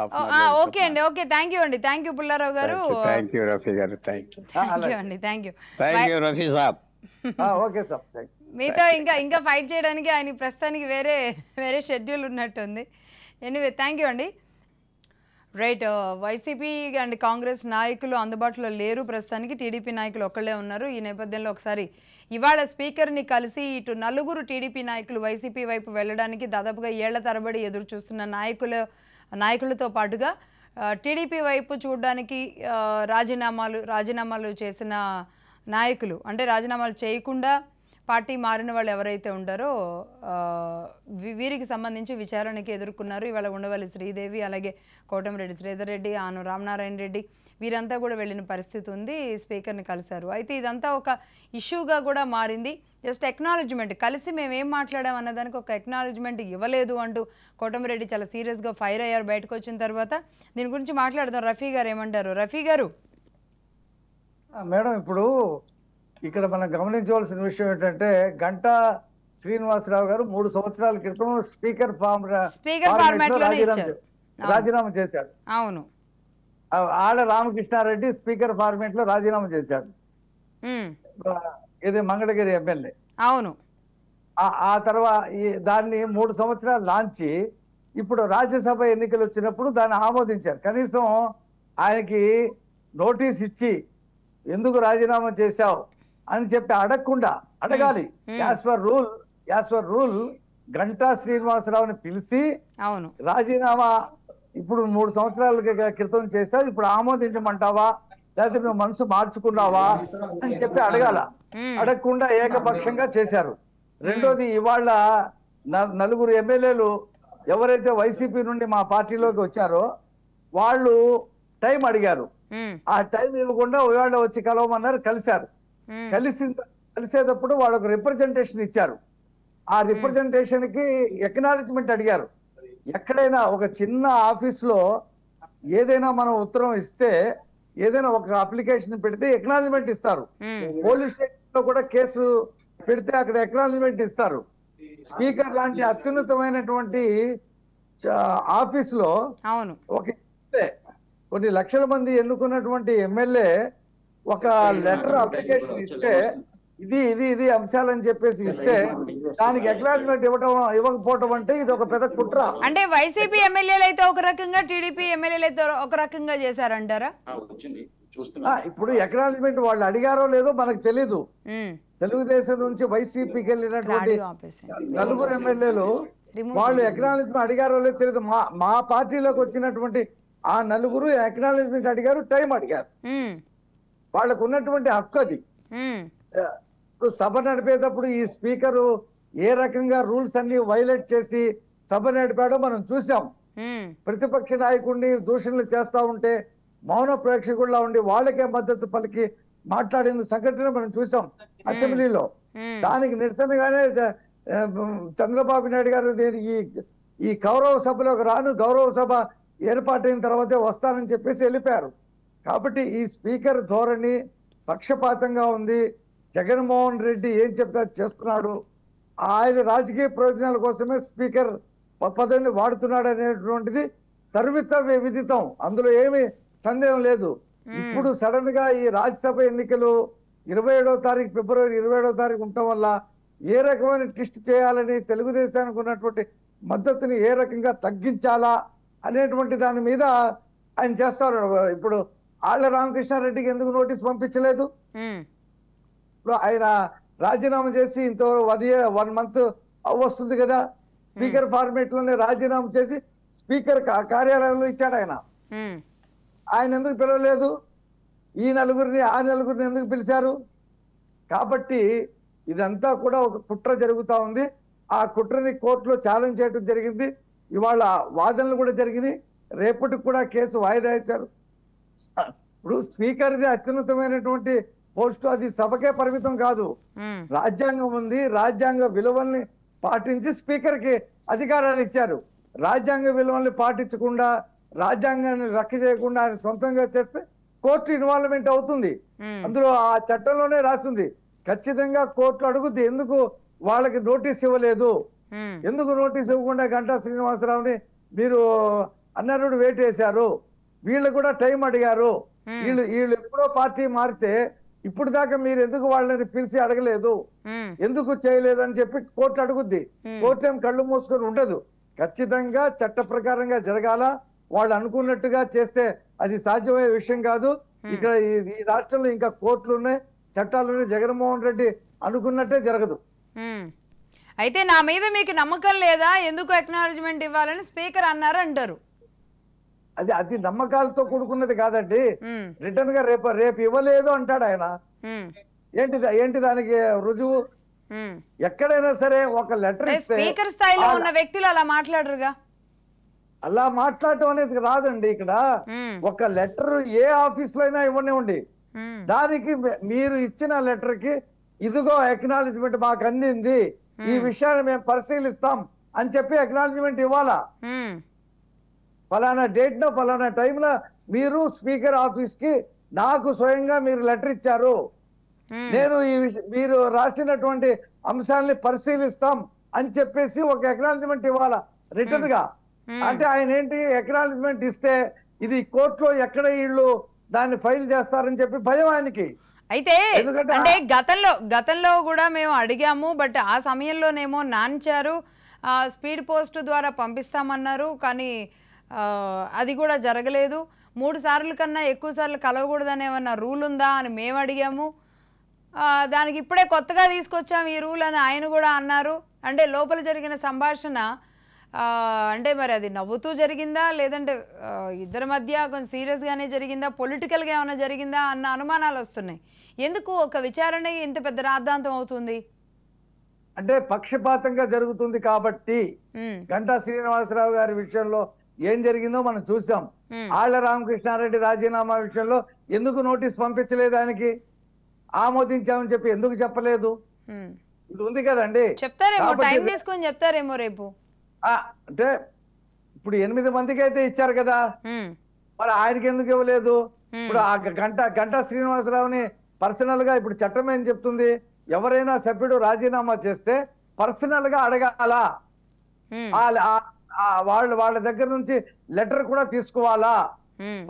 ఓకే అండి, ఓకే, థ్యాంక్ యూ అండి, థ్యాంక్ యూ పుల్లారావు గారు. థ్యాంక్ యూ రఫీ గారు, థ్యాంక్ యూ అండి, thank you Rafi Saab. Okay sir, మీతో ఇంకా ఫైట్ చేయడానికి ఆయన ప్రస్తుతానికి వేరే షెడ్యూల్ ఉన్నట్టుంది. ఎనీవే థ్యాంక్ యూ అండి. రైట్, వైసీపీ అండ్ కాంగ్రెస్ నాయకులు అందుబాటులో లేరు ప్రస్తుతానికి, టీడీపీ నాయకులు ఒక్కళ్ళే ఉన్నారు. ఈ నేపథ్యంలో ఒకసారి ఇవాళ స్పీకర్ని కలిసి ఇటు 4 టీడీపీ నాయకులు వైసీపీ వైపు వెళ్ళడానికి దాదాపుగా ఏళ్ల తరబడి ఎదురు చూస్తున్న నాయకులతో పాటుగా టీడీపీ వైపు చూడడానికి రాజీనామాలు చేసిన నాయకులు, అంటే రాజీనామాలు చేయకుండా పార్టీ మారిన వాళ్ళు ఎవరైతే ఉంటారో వీరికి సంబంధించి విచారణకి ఎదుర్కొన్నారు. ఇవాళ ఉండవల్లి శ్రీదేవి, అలాగే కోటమిరెడ్డి శ్రీధర్ రెడ్డి, ఆను రామనారాయణ రెడ్డి వీరంతా కూడా వెళ్ళిన పరిస్థితి ఉంది. స్పీకర్ని కలిశారు. అయితే ఇదంతా ఒక ఇష్యూగా కూడా మారింది. జస్ట్ ఎక్నాలజ్మెంట్, కలిసి మేము ఏం మాట్లాడాం అన్నదానికి ఒక ఎక్నాలజ్మెంట్ ఇవ్వలేదు అంటూ కోటమిరెడ్డి చాలా సీరియస్గా ఫైర్ అయ్యారు బయటకు వచ్చిన తర్వాత. దీని గురించి మాట్లాడదాం. రఫీ గారు ఏమంటారు? రఫీ గారు. మేడం, ఇప్పుడు ఇక్కడ మనం గమనించవలసిన విషయం ఏంటంటే, గంటా శ్రీనివాసరావు గారు 3 సంవత్సరాల క్రితం స్పీకర్ ఫార్మాట్ రాజీనామా చేశాడు. అవును. ఆడ రామకృష్ణారెడ్డి స్పీకర్ ఫార్మాట్ లో రాజీనామా చేశాడు. ఇది మంగళగిరి ఎమ్మెల్యే. అవును. ఆ తర్వాత దాన్ని 3 సంవత్సరాలు లాంచి ఇప్పుడు రాజ్యసభ ఎన్నికలు వచ్చినప్పుడు దాన్ని ఆమోదించారు. కనీసం ఆయనకి నోటీస్ ఇచ్చి ఎందుకు రాజీనామా చేశావు అని చెప్పి అడగాలి. యాజ్ పర్ రూల్ గంటా శ్రీనివాసరావుని పిలిచి రాజీనామా ఇప్పుడు 3 సంవత్సరాల క్రితం చేశావు, ఇప్పుడు ఆమోదించమంటావా లేకపోతే నువ్వు మనసు మార్చుకున్నావా అని చెప్పి అడగకుండా ఏకపక్షంగా చేశారు. రెండోది, ఇవాళ 4 ఎమ్మెల్యేలు ఎవరైతే వైసీపీ నుండి మా పార్టీలోకి వచ్చారో వాళ్ళు టైం అడిగారు. ఆ టైం ఇవ్వకుండా ఇవాళ వచ్చి కలవమన్నారు, కలిశారు. కలిసేటప్పుడు వాళ్ళకు రిప్రజెంటేషన్ ఇచ్చారు. ఆ రిప్రజెంటేషన్ కి ఎక్నాలజ్మెంట్ అడిగారు. ఎక్కడైనా ఒక చిన్న ఆఫీస్ లో ఏదైనా మనం ఉత్తరం ఇస్తే, ఏదైనా ఒక అప్లికేషన్ పెడితే ఎక్నాలజ్మెంట్ ఇస్తారు. పోలీస్ స్టేషన్ లో కూడా కేసు పెడితే అక్కడ ఎక్నాలజ్మెంట్ ఇస్తారు. స్పీకర్ లాంటి అత్యున్నతమైనటువంటి ఆఫీస్ లో ఒక కొన్ని లక్షల మంది ఎన్నుకున్నటువంటి ఎమ్మెల్యే ఒక లెటర్ అప్లికేషన్ ఇస్తే ఇది అంశాలని చెప్పేసి ఇస్తే దానికి అక్నాలెడ్జ్మెంట్ ఇవ్వకపోవటం అంటే ఇది ఒక పెద్ద కుట్ర. అంటే వైసీపీ ఎమ్మెల్యేలు అయితే ఒక రకంగా, టీడీపీ ఎమ్మెల్యేలు అయితే ఒక రకంగా చేశారంటారా? ఇప్పుడు అక్నాలెడ్జ్మెంట్ వాళ్ళు అడిగారో లేదో మనకు తెలీదు. తెలుగుదేశం నుంచి వైసీపీకి వెళ్ళినటువంటి నలుగురు ఎమ్మెల్యేలు వాళ్ళు అక్నాలెడ్జ్మెంట్ అడిగారో లేదో తెలియదు. మా పార్టీలోకి వచ్చినటువంటి ఆ నలుగురు అక్నాలెడ్జ్మెంట్ అడిగారు, టైం అడిగారు. వాళ్ళకు ఉన్నటువంటి హక్కు అది. ఇప్పుడు సభ నడిపేటప్పుడు ఈ స్పీకరు ఏ రకంగా రూల్స్ అన్ని వైలేట్ చేసి సభ నడిపాడో మనం చూసాం. ప్రతిపక్ష నాయకుడిని దూషణలు చేస్తా ఉంటే మౌన ప్రేక్షకుల్లా ఉండి వాళ్ళకే మద్దతు పలికి మాట్లాడిన సంఘటన మనం చూసాం అసెంబ్లీలో. దానికి నిరసనగానే చంద్రబాబు నాయుడు గారు నేను ఈ గౌరవ సభలోకి రాను, గౌరవ సభ ఏర్పాటైన తర్వాతే వస్తానని చెప్పేసి వెళ్ళిపోయారు. కాబట్టి ఈ స్పీకర్ ధోరణి పక్షపాతంగా ఉంది. జగన్మోహన్ రెడ్డి ఏం చెప్తా చేసుకున్నాడు, ఆయన రాజకీయ ప్రయోజనాల కోసమే స్పీకర్ పదవిని వాడుతున్నాడు అనేటువంటిది సర్విత విదితం, అందులో ఏమీ సందేహం లేదు. ఇప్పుడు సడన్ గా ఈ రాజ్యసభ ఎన్నికలు 27వ తారీఖు ఫిబ్రవరి 27వ తారీఖు ఉండటం వల్ల ఏ రకమైన ట్విస్ట్ చేయాలని, తెలుగుదేశానికి ఉన్నటువంటి మద్దతుని ఏ రకంగా తగ్గించాలా అనేటువంటి దాని మీద ఆయన చేస్తారు. ఇప్పుడు ఆళ్ల రామకృష్ణారెడ్డికి ఎందుకు నోటీస్ పంపించలేదు? ఇప్పుడు ఆయన రాజీనామా చేసి ఇంత 1 మంత్ వస్తుంది కదా, స్పీకర్ ఫార్మేట్ లోనే రాజీనామా చేసి స్పీకర్ కార్యాలయంలో ఇచ్చాడు ఆయన. ఆయన ఎందుకు పిలవలేదు? ఈ నలుగురిని ఆ నలుగురిని ఎందుకు పిలిచారు? కాబట్టి ఇదంతా కూడా ఒక కుట్ర జరుగుతూ ఉంది. ఆ కుట్రని కోర్టులో ఛాలెంజ్ చేయడం జరిగింది. ఇవాళ వాదనలు కూడా జరిగినాయి. రేపటికి కూడా కేసు వాయిదా ఇచ్చారు. ఇప్పుడు స్పీకర్ది అత్యున్నతమైనటువంటి పోస్టు, అది సభకే పరిమితం కాదు. రాజ్యాంగం ఉంది, రాజ్యాంగ విలువల్ని పాటించి స్పీకర్కి అధికారాలు ఇచ్చారు. రాజ్యాంగ విలువల్ని పాటించకుండా, రాజ్యాంగాన్ని రక్ష చేయకుండా ఆయన సొంతంగా చేస్తే కోర్టు ఇన్వాల్వ్మెంట్ అవుతుంది. అందులో ఆ చట్టంలోనే రాస్తుంది. ఖచ్చితంగా కోర్టు అడుగుద్ది, ఎందుకు వాళ్ళకి నోటీస్ ఇవ్వలేదు, ఎందుకు నోటీస్ ఇవ్వకుండా గంటా శ్రీనివాసరావుని మీరు అన్నరుడు వెయిట్ వేశారు, వీళ్ళు కూడా టైం అడిగారు, వీళ్ళు ఎప్పుడో పార్టీ మారితే ఇప్పుడు దాకా మీరు ఎందుకు వాళ్ళని పిలిచి అడగలేదు, ఎందుకు చేయలేదు అని చెప్పి కోర్టు అడుగుద్ది. కోర్టు ఏం కళ్ళు మూసుకొని ఉండదు. ఖచ్చితంగా చట్ట ప్రకారంగా జరగాల. వాళ్ళు అనుకున్నట్టుగా చేస్తే అది సాధ్యమయ్యే విషయం కాదు. ఇక్కడ ఈ రాష్ట్రంలో ఇంకా కోర్టులు ఉన్నాయి, చట్టాలు ఉన్నాయి. జగన్మోహన్ రెడ్డి అనుకున్నట్టే జరగదు. అయితే నా మీద మీకు నమ్మకం లేదా, ఎందుకు అక్నాలెడ్జ్మెంట్ ఇవ్వాలని స్పీకర్ అన్నారు అంటారు. అది నమ్మకాలతో కూడుకున్నది కాదండి. రిటర్న్ గా రేపు ఇవ్వలేదు అంటాడు ఆయన. ఏంటి దానికి రుజువు? ఎక్కడైనా సరే ఒక లెటర్ ఇస్తే స్పీకర్ స్థాయిలో ఉన్న వ్యక్తులు అలా మాట్లాడరుగా. అలా మాట్లాడటం అనేది రాదండి. ఇక్కడ ఒక లెటర్ ఏ ఆఫీస్ లో అయినా ఇవ్వనివ్వండి, దానికి మీరు ఇచ్చిన లెటర్ కి ఇదిగో అక్నాలెడ్జ్మెంట్ మాకు అందింది, ఈ విషయాన్ని మేము పరిశీలిస్తాం అని చెప్పి అక్నాలెడ్జ్మెంట్ ఇవ్వాలా. ఫలానా డేట్ లో ఫలానా టైంలో మీరు స్పీకర్ ఆఫీస్ కి నాకు స్వయంగా మీరు లెటర్ ఇచ్చారు, నేను మీరు రాసినటువంటి అంశాలని పరిశీలిస్తాం అని చెప్పేసి ఒక అక్నాలెడ్జ్మెంట్ ఇవ్వాలా రిటర్న్ గా. అంటే ఆయన ఏంటి, అక్నాలెడ్జ్మెంట్ ఇస్తే ఇది కోర్టులో ఎక్కడ వీళ్ళు దాన్ని ఫైల్ చేస్తారని చెప్పి భయం ఆయనకి. అయితే అంటే గతంలో కూడా మేము అడిగాము, బట్ ఆ సమయంలోనేమో నాంచారు, స్పీడ్ పోస్ట్ ద్వారా పంపిస్తామన్నారు, కానీ అది కూడా జరగలేదు. 3 సార్లు కన్నా ఎక్కువ సార్లు కలవకూడదని ఏమన్నా రూల్ ఉందా అని మేము అడిగాము. దానికి ఇప్పుడే కొత్తగా తీసుకొచ్చాము ఈ రూల్ అని ఆయన కూడా అన్నారు. అంటే లోపల జరిగిన సంభాషణ అంటే మరి అది నవ్వుతూ జరిగిందా, లేదంటే ఇద్దరి మధ్య కొంచెం సీరియస్గానే జరిగిందా, పొలిటికల్గా ఏమైనా జరిగిందా అన్న అనుమానాలు వస్తున్నాయి. ఎందుకు ఒక విచారణ ఇంత పెద్ద రాద్ధాంతం అవుతుంది? అంటే పక్షపాతంగా జరుగుతుంది కాబట్టి. గంటా శ్రీనివాసరావు గారి విషయంలో ఏం జరిగిందో మనం చూసాం. ఆళ్ల రామకృష్ణారెడ్డి రాజీనామా విషయంలో ఎందుకు నోటీస్ పంపించలేదు, ఆయనకి ఆమోదించామని చెప్పి ఎందుకు చెప్పలేదు? ఇది ఉంది కదండి. చెప్తారేమో, టైం తీసుకొని చెప్తారేమో రేపు. అంటే ఇప్పుడు 8 మందికి అయితే ఇచ్చారు కదా, మరి ఆయనకి ఎందుకు ఇవ్వలేదు? ఇప్పుడు ఆ గంటా శ్రీనివాసరావుని పర్సనల్ గా ఇప్పుడు చట్టం ఏం చెప్తుంది, ఎవరైనా సభ్యుడు రాజీనామా చేస్తే పర్సనల్ గా అడగాల, వాళ్ళ దగ్గర నుంచి లెటర్ కూడా తీసుకోవాలా.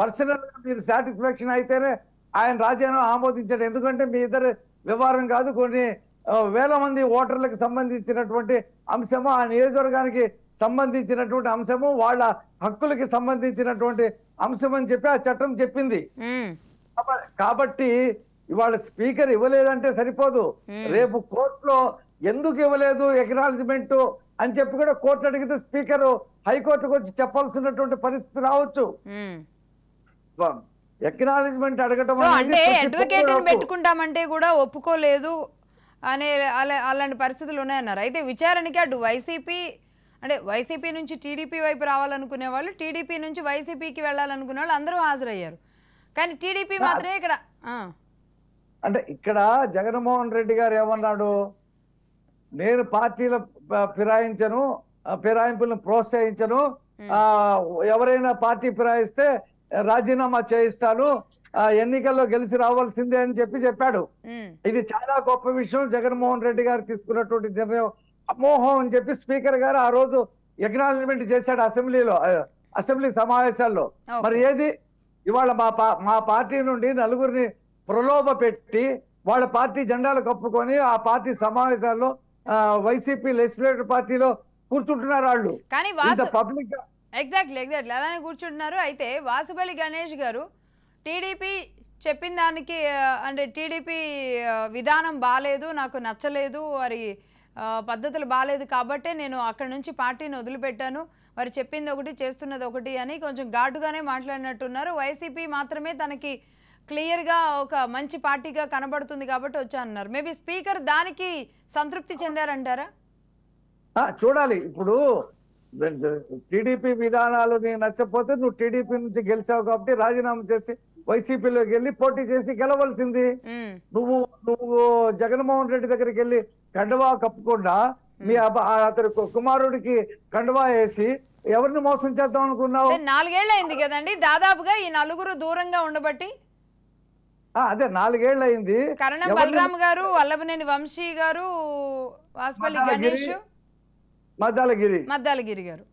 పర్సనల్ గా మీరు సాటిస్ఫాక్షన్ అయితేనే ఆయన రాజీనామా ఆమోదించాడు. ఎందుకంటే మీ ఇద్దరు వ్యవహారం కాదు, కొన్ని వేల మంది ఓటర్లకు సంబంధించినటువంటి అంశము, ఆ నియోజకవర్గానికి సంబంధించినటువంటి అంశము, వాళ్ళ హక్కులకి సంబంధించినటువంటి అంశం అని చెప్పి ఆ చట్టం చెప్పింది. కాబట్టి ఇవాళ స్పీకర్ ఇవ్వలేదంటే సరిపోదు, రేపు కోర్టులో ఎందుకు ఇవ్వలేదు ఎక్నాలజ్మెంట్ అని చెప్పి కూడా కోర్టు అడిగితే స్పీకర్ హైకోర్టుకు వచ్చి చెప్పాల్సినటువంటి పరిస్థితి రావచ్చు. ఎక్నాలజ్మెంట్ అడగటం అంటే అడ్వకేట్ పెట్టుకుంటామంటే కూడా ఒప్పుకోలేదు అనే అలాంటి పరిస్థితులు ఉన్నాయన్నారు. అయితే విచారణకి అటు వైసీపీ అంటే వైసీపీ నుంచి టీడీపీ వైపు రావాలనుకునే వాళ్ళు, టీడీపీ నుంచి వైసీపీకి వెళ్ళాలనుకునే వాళ్ళు అందరూ హాజరయ్యారు. కానీ టీడీపీ మాత్రమే ఇక్కడ అంటే ఇక్కడ జగన్మోహన్ రెడ్డి గారు ఏమన్నాడు, నేను పార్టీల ఫిరాయింపులను ప్రోత్సహించను, ఎవరైనా పార్టీ ఫిరాయిస్తే రాజీనామా చేయిస్తాను, ఎన్నికల్లో గెలిచి రావాల్సిందే అని చెప్పాడు. ఇది చాలా గొప్ప విషయం. జగన్మోహన్ రెడ్డి గారు తీసుకున్నటువంటి నిర్ణయం అమోహం అని చెప్పి స్పీకర్ గారు ఆ రోజు ఎక్నాలజ్మెంట్ చేశాడు అసెంబ్లీ సమావేశాల్లో. మరి ఏది ఇవాళ మా పార్టీ నుండి నలుగురిని ప్రలోభ పెట్టి వాళ్ళ పార్టీ జెండాలు కప్పుకొని ఆ పార్టీ సమావేశాల్లో వైసీపీ లెజిస్లేటివ్ పార్టీలో కూర్చుంటున్నారు వాళ్ళు. కానీ పబ్లిక్ ఎగ్జాక్ట్లీ అలానే కూర్చుంటున్నారు. అయితే వాసుపల్లి గణేష్ గారు టీడీపీ చెప్పిన దానికి అంటే టీడీపీ విధానం బాలేదు, నాకు నచ్చలేదు, వారి పద్ధతులు బాలేదు కాబట్టే నేను అక్కడి నుంచి పార్టీని వదిలిపెట్టాను, వారు చెప్పింది ఒకటి చేస్తున్నది ఒకటి అని కొంచెం ఘాటుగానే మాట్లాడినట్టున్నారు. వైసీపీ మాత్రమే తనకి క్లియర్గా ఒక మంచి పార్టీగా కనబడుతుంది కాబట్టి వచ్చా అన్నారు. మేబీ స్పీకర్ దానికి సంతృప్తి చెందారంటారా? చూడాలి. ఇప్పుడు టీడీపీ విధానాలు నీకు నచ్చకపోతే నువ్వు టీడీపీ నుంచి గెలిచావు కాబట్టి రాజీనామా చేసి వైసీపీలోకి వెళ్ళి పోటీ చేసి గెలవలసింది. నువ్వు జగన్మోహన్ రెడ్డి దగ్గరికి వెళ్ళి కండువా కప్పకుండా మీ అతని కుమారుడికి కండువా వేసి ఎవరిని మోసం చేద్దాం అనుకున్నావు? 4 ఏళ్ళు అయింది కదండి దాదాపుగా ఈ నలుగురు దూరంగా ఉండబట్టి. అదే 4 ఏళ్ళు అయింది. కరణం బలరామ్ గారు, వల్లభనేని వంశీ గారు, వాసుపల్లి గణేష్, మద్దాలగిరి గారు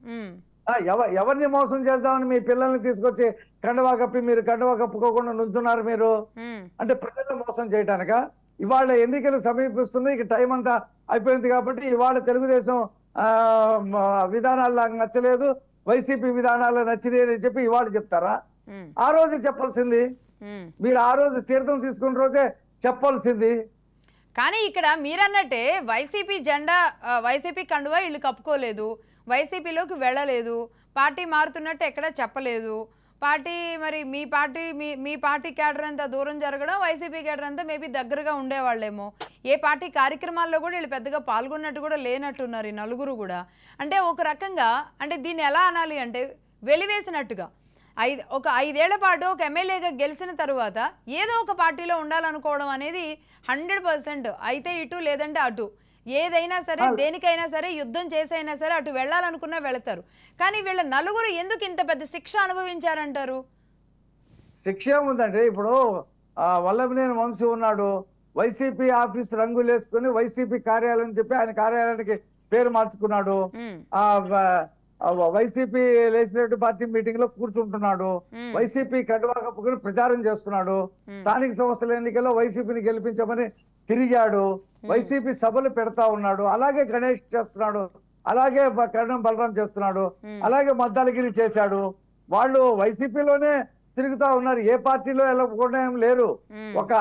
ఎవరిని మోసం చేద్దామని మీ పిల్లల్ని తీసుకొచ్చి కండువా కప్పి మీరు కండువా కప్పుకోకుండా నుంచున్నారు మీరు. అంటే ప్రజలను మోసం చేయటానిక? ఇవాళ ఎన్నికలు సమీపిస్తున్నాయి, ఇక టైం అంతా అయిపోయింది కాబట్టి ఇవాళ తెలుగుదేశం విధానాలు నాకు నచ్చలేదు, వైసీపీ విధానాలు నచ్చినాయి అని చెప్పి ఇవాళ చెప్తారా? ఆ రోజు చెప్పాల్సింది. మీరు ఆ రోజు తీర్థం తీసుకున్న రోజే చెప్పాల్సింది. కానీ ఇక్కడ మీరన్నట్టే వైసీపీ జెండా, వైసీపీ కండువా వీళ్ళు కప్పుకోలేదు, వైసీపీలోకి వెళ్ళలేదు, పార్టీ మారుతున్నట్టు ఎక్కడా చెప్పలేదు. పార్టీ మరి మీ పార్టీ క్యాడర్ అంతా దూరం జరగడం, వైసీపీ క్యాడర్ అంతా మేబీ దగ్గరగా ఉండేవాళ్ళేమో. ఏ పార్టీ కార్యక్రమాల్లో కూడా వీళ్ళు పెద్దగా పాల్గొన్నట్టు కూడా లేనట్టున్నారు ఈ నలుగురు కూడా. అంటే ఒక రకంగా అంటే దీన్ని ఎలా అనాలి అంటే వెలివేసినట్టుగా ఒక 5 ఏళ్ల పాటు ఒక ఎమ్మెల్యేగా గెలిచిన తర్వాత ఏదో ఒక పార్టీలో ఉండాలనుకోవడం అనేది 100% అయితే ఇటు లేదంటే అటు, ఏదైనా సరే దేనికైనా సరే యుద్ధం చేసైనా సరే అటు వెళ్ళాలనుకున్నా వెళతారు. కానీ వీళ్ళ నలుగురు ఎందుకు ఇంత పెద్ద శిక్ష అనుభవించారంటారు? శిక్ష ఏముందంటే ఇప్పుడు వల్లభనేని వంశీ ఉన్నాడు, వైసీపీ ఆఫీస్ రంగులు వేసుకుని వైసీపీ కార్యాలయం చెప్పి ఆయన కార్యాలయానికి పేరు మార్చుకున్నాడు. వైసీపీ లెజిస్లేటివ్ పార్టీ మీటింగ్ లో కూర్చుంటున్నాడు, వైసీపీ కండువా కప్పుకుని ప్రచారం చేస్తున్నాడు, స్థానిక సంస్థల ఎన్నికల్లో వైసీపీని గెలిపించమని తిరిగాడు, వైసీపీ సభలు పెడతా ఉన్నాడు, అలాగే గణేష్ చేస్తున్నాడు, అలాగే కరణం బలరాం చేస్తున్నాడు, అలాగే మద్దాలగిరి చేశాడు. వాళ్ళు వైసీపీలోనే తిరుగుతా ఉన్నారు, ఏ పార్టీలో వెళ్ళకుండా ఏం లేరు. ఒక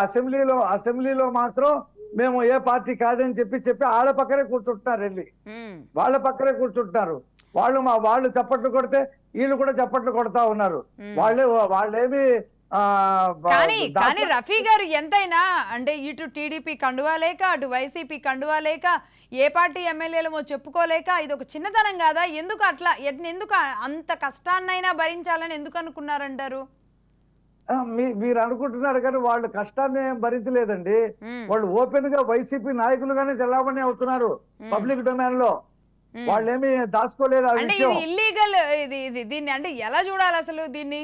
అసెంబ్లీలో మాత్రం మేము ఏ పార్టీ కాదని చెప్పి వాళ్ళ పక్కనే కూర్చుంటున్నారు, వెళ్ళి వాళ్ళ పక్కనే కూర్చుంటున్నారు. వాళ్ళు చప్పట్లు కొడితే వీళ్ళు కూడా చప్పట్లు కొడతా ఉన్నారు. వాళ్ళేమి కానీ రఫీ గారు ఎంతైనా అంటే ఇటు టీడీపీ కండువా లేక అటు వైసీపీ కండువా లేక ఏ పార్టీ ఎమ్మెల్యేలమో చెప్పుకోలేక ఇది ఒక చిన్నతనం కాదా? ఎందుకు అట్లా ఎందుకు అంత కష్టాన్నైనా భరించాలని ఎందుకు అనుకున్నారంటారు? మీరు అనుకుంటున్నారు కానీ వాళ్ళు కష్టాన్ని భరించలేదండి. వాళ్ళు ఓపెన్ గా వైసీపీ నాయకులుగానే చలామణి అవుతున్నారు పబ్లిక్ డొమైన్ లో. వాళ్ళేమి దాచుకోలేదు. అంటే ఇది ఇల్లీగల్, దీన్ని అంటే ఎలా చూడాలి అసలు? దీన్ని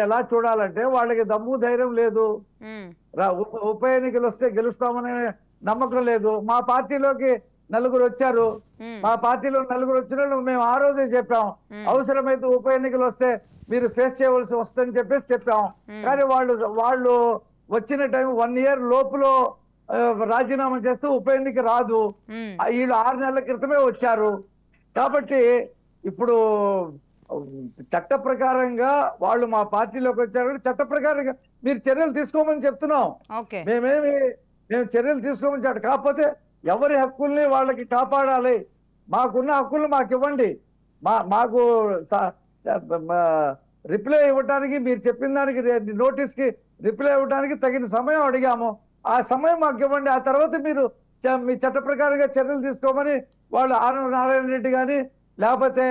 ఎలా చూడాలంటే వాళ్ళకి దమ్ము ధైర్యం లేదు, ఉప ఎన్నికలు వస్తే గెలుస్తామనే నమ్మకం లేదు. మా పార్టీలోకి 4 వచ్చారు, మా పార్టీలో 4 వచ్చిన మేము ఆ రోజే చెప్పాం అవసరమైతే ఉప ఎన్నికలు వస్తే మీరు ఫేస్ చేయవలసి వస్తుందని చెప్పేసి చెప్పాం. కానీ వాళ్ళు వచ్చిన టైం 1 year లోపులో రాజీనామా చేస్తే ఉప ఎన్నిక రాదు. వీళ్ళు 6 నెలల క్రితమే వచ్చారు. కాబట్టి ఇప్పుడు చట్ట ప్రకారంగా వాళ్ళు మా పార్టీలోకి వచ్చారు. చట్ట ప్రకారంగా మీరు చర్యలు తీసుకోమని చెప్తున్నాం. మేము చర్యలు తీసుకోమని చెప్పాడు. కాకపోతే ఎవరి హక్కుల్ని వాళ్ళకి కాపాడాలి. మాకున్న హక్కులు మాకు ఇవ్వండి. మాకు రిప్లై ఇవ్వడానికి, మీరు చెప్పిన దానికి నోటీస్కి రిప్లై ఇవ్వడానికి తగిన సమయం అడిగాము. ఆ సమయం మాకు ఇవ్వండి. ఆ తర్వాత మీరు మీ చట్ట ప్రకారంగా చర్యలు తీసుకోమని వాళ్ళు ఆనం నారాయణ రెడ్డి కానీ, లేకపోతే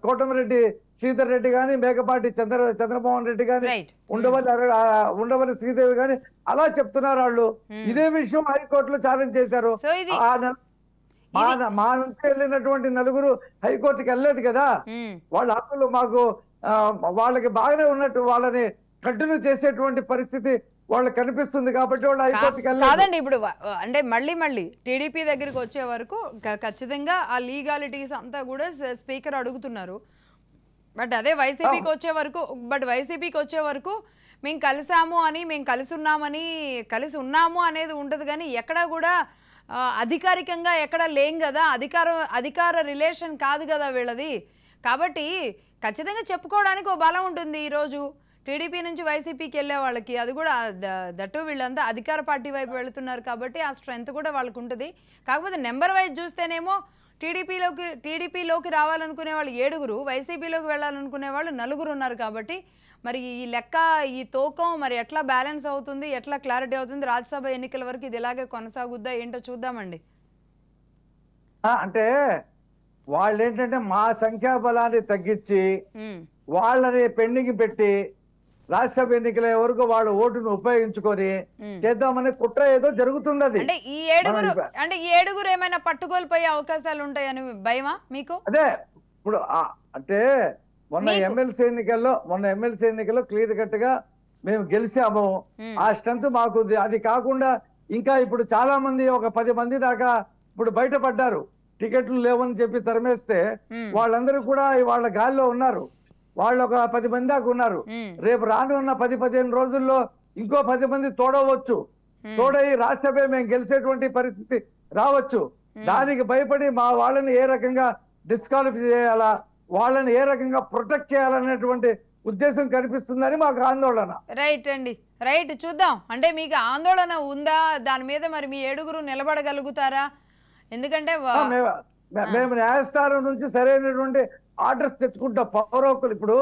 కోటమిరెడ్డి శ్రీధర్ రెడ్డి కానీ, మేకపాటి చంద్రమోహన్ రెడ్డి కానీ, ఉండవల్లి శ్రీదేవి కానీ అలా చెప్తున్నారు వాళ్ళు. ఇదే విషయం హైకోర్టులో ఛాలెంజ్ చేశారు. మా నుంచి వెళ్ళినటువంటి 9 హైకోర్టుకి వెళ్ళలేదు కదా. వాళ్ళ హక్కులు మాకు వాళ్ళకి బాగానే ఉన్నట్టు వాళ్ళని కంటిన్యూ చేసేటువంటి పరిస్థితి వాళ్ళకి కనిపిస్తుంది. కాబట్టి వాళ్ళు హైకోర్టుకి కాదండి. ఇప్పుడు అంటే మళ్ళీ టీడీపీ దగ్గరికి వచ్చే వరకు ఖచ్చితంగా ఆ లీగాలిటీస్ అంతా కూడా స్పీకర్ అడుగుతున్నారు. బట్ అదే వైసీపీకి వచ్చే వరకు మేము కలిసాము అని, మేము కలిసి ఉన్నాము అనేది ఉండదు. కానీ ఎక్కడా కూడా అధికారికంగా ఎక్కడ లేం కదా, అధికార రిలేషన్ కాదు కదా వీళ్ళది. కాబట్టి ఖచ్చితంగా చెప్పుకోవడానికి ఒక బలం ఉంటుంది. ఈరోజు టీడీపీ నుంచి వైసీపీకి వెళ్ళే వాళ్ళకి అది కూడా దట్టు వీళ్ళంతా అధికార పార్టీ వైపు వెళుతున్నారు కాబట్టి ఆ స్ట్రెంత్ కూడా వాళ్ళకు ఉంటుంది. కాకపోతే నెంబర్ వైజ్ చూస్తేనేమో టీడీపీలోకి రావాలనుకునే వాళ్ళు 7, వైసీపీలోకి వెళ్ళాలనుకునే వాళ్ళు 4 ఉన్నారు. కాబట్టి మరి ఈ లెక్క, ఈ తూకం మరి ఎట్లా బ్యాలెన్స్ అవుతుంది, ఎట్లా క్లారిటీ అవుతుంది? రాజ్యసభ ఎన్నికల వరకు ఇది ఇలాగే కొనసాగుద్దా ఏంటో చూద్దామండి. అంటే వాళ్ళు ఏంటంటే మా సంఖ్యాబలాన్ని తగ్గించి వాళ్ళని పెండింగ్ పెట్టి రాజ్యసభ ఎన్నికల వరకు వాళ్ళ ఓటును ఉపయోగించుకొని చేద్దామనే కుట్ర ఏదో జరుగుతుంది. అంటే ఈ 7 ఏమైనా పట్టుకోల్పోయే అవకాశాలు ఉంటాయని భయమా మీకు? అదే ఇప్పుడు అంటే మొన్న ఎమ్మెల్సీ ఎన్నికల్లో క్లియర్ కట్ గా మేము గెలిచాము. ఆ స్ట్రెంత్ మాకు అది కాకుండా ఇంకా ఇప్పుడు చాలా మంది ఒక 10 మంది దాకా ఇప్పుడు బయటపడ్డారు. టికెట్లు లేవని చెప్పి తరిమేస్తే వాళ్ళందరూ కూడా వాళ్ళ గాలిలో ఉన్నారు. వాళ్ళు ఒక 10 మంది దాకా ఉన్నారు. రేపు రానున్న 10-15 రోజుల్లో ఇంకో 10 మంది తోడయి రాజ్యసభ మేము గెలిచేటువంటి పరిస్థితి రావచ్చు. దానికి భయపడి మా వాళ్ళని ఏ రకంగా డిస్క్వాలిఫై చేయాలా, వాళ్ళని ఏ రకంగా ప్రొటెక్ట్ చేయాలనేటువంటి ఉద్దేశం కనిపిస్తుందని మాకు ఆందోళన. రైట్ అండి, రైట్. చూద్దాం. అంటే మీకు ఆందోళన ఉందా దాని మీద? మరి మీ 7 నిలబడగలుగుతారా? ఎందుకంటే మేము న్యాయస్థానం నుంచి సరైనటువంటి ఆర్డర్స్ తెచ్చుకుంటాం. పౌర హక్కులు ఇప్పుడు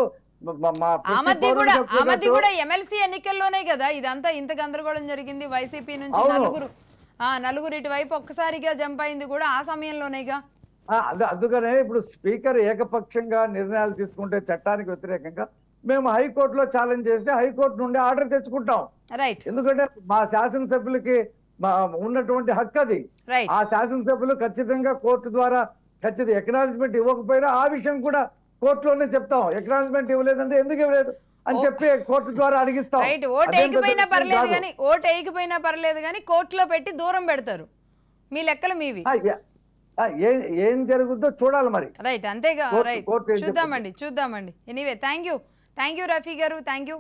ఆమది కూడా ఎమ్మెల్సీ ఎన్నికల్లోనే కదా ఇదంతా ఇంత గందరగోళం జరిగింది. వైసీపీ నుంచి 4 ఇటువైపు ఒక్కసారిగా జంప్ అయింది కూడా ఆ సమయంలోనేగా. అందుకనే ఇప్పుడు స్పీకర్ ఏకపక్షంగా నిర్ణయాలు తీసుకుంటే చట్టానికి వ్యతిరేకంగా మేము హైకోర్టులో ఛాలెంజ్ చేసి హైకోర్టు నుండి ఆర్డర్ తెచ్చుకుంటాం. ఎందుకంటే మా శాసనసభ్యులకి ఉన్నటువంటి హక్కు అది. ఆ శాసనసభ్యులు ఖచ్చితంగా కోర్టు ద్వారా ఎక్నాలజ్మెంట్ ఇవ్వకపోయినా ఆ విషయం కూడా కోర్టులోనే చెప్తాం. ఎక్నాలజ్మెంట్ ఇవ్వలేదంటే ఎందుకు ఇవ్వలేదు అని చెప్పి కోర్టు ద్వారా అడిగిస్తాం. ఓటు వేయకపోయినా పర్లేదు కానీ కోర్టులో పెట్టి దూరం పెడతారు. మీ లెక్కలు మీవి. ఏం జరుగుతుందో చూడాలి మరి. రైట్, అంతేగా. రైట్, చూద్దామండి. ఎనీవే థ్యాంక్ యూ రఫీ గారు. Thank you.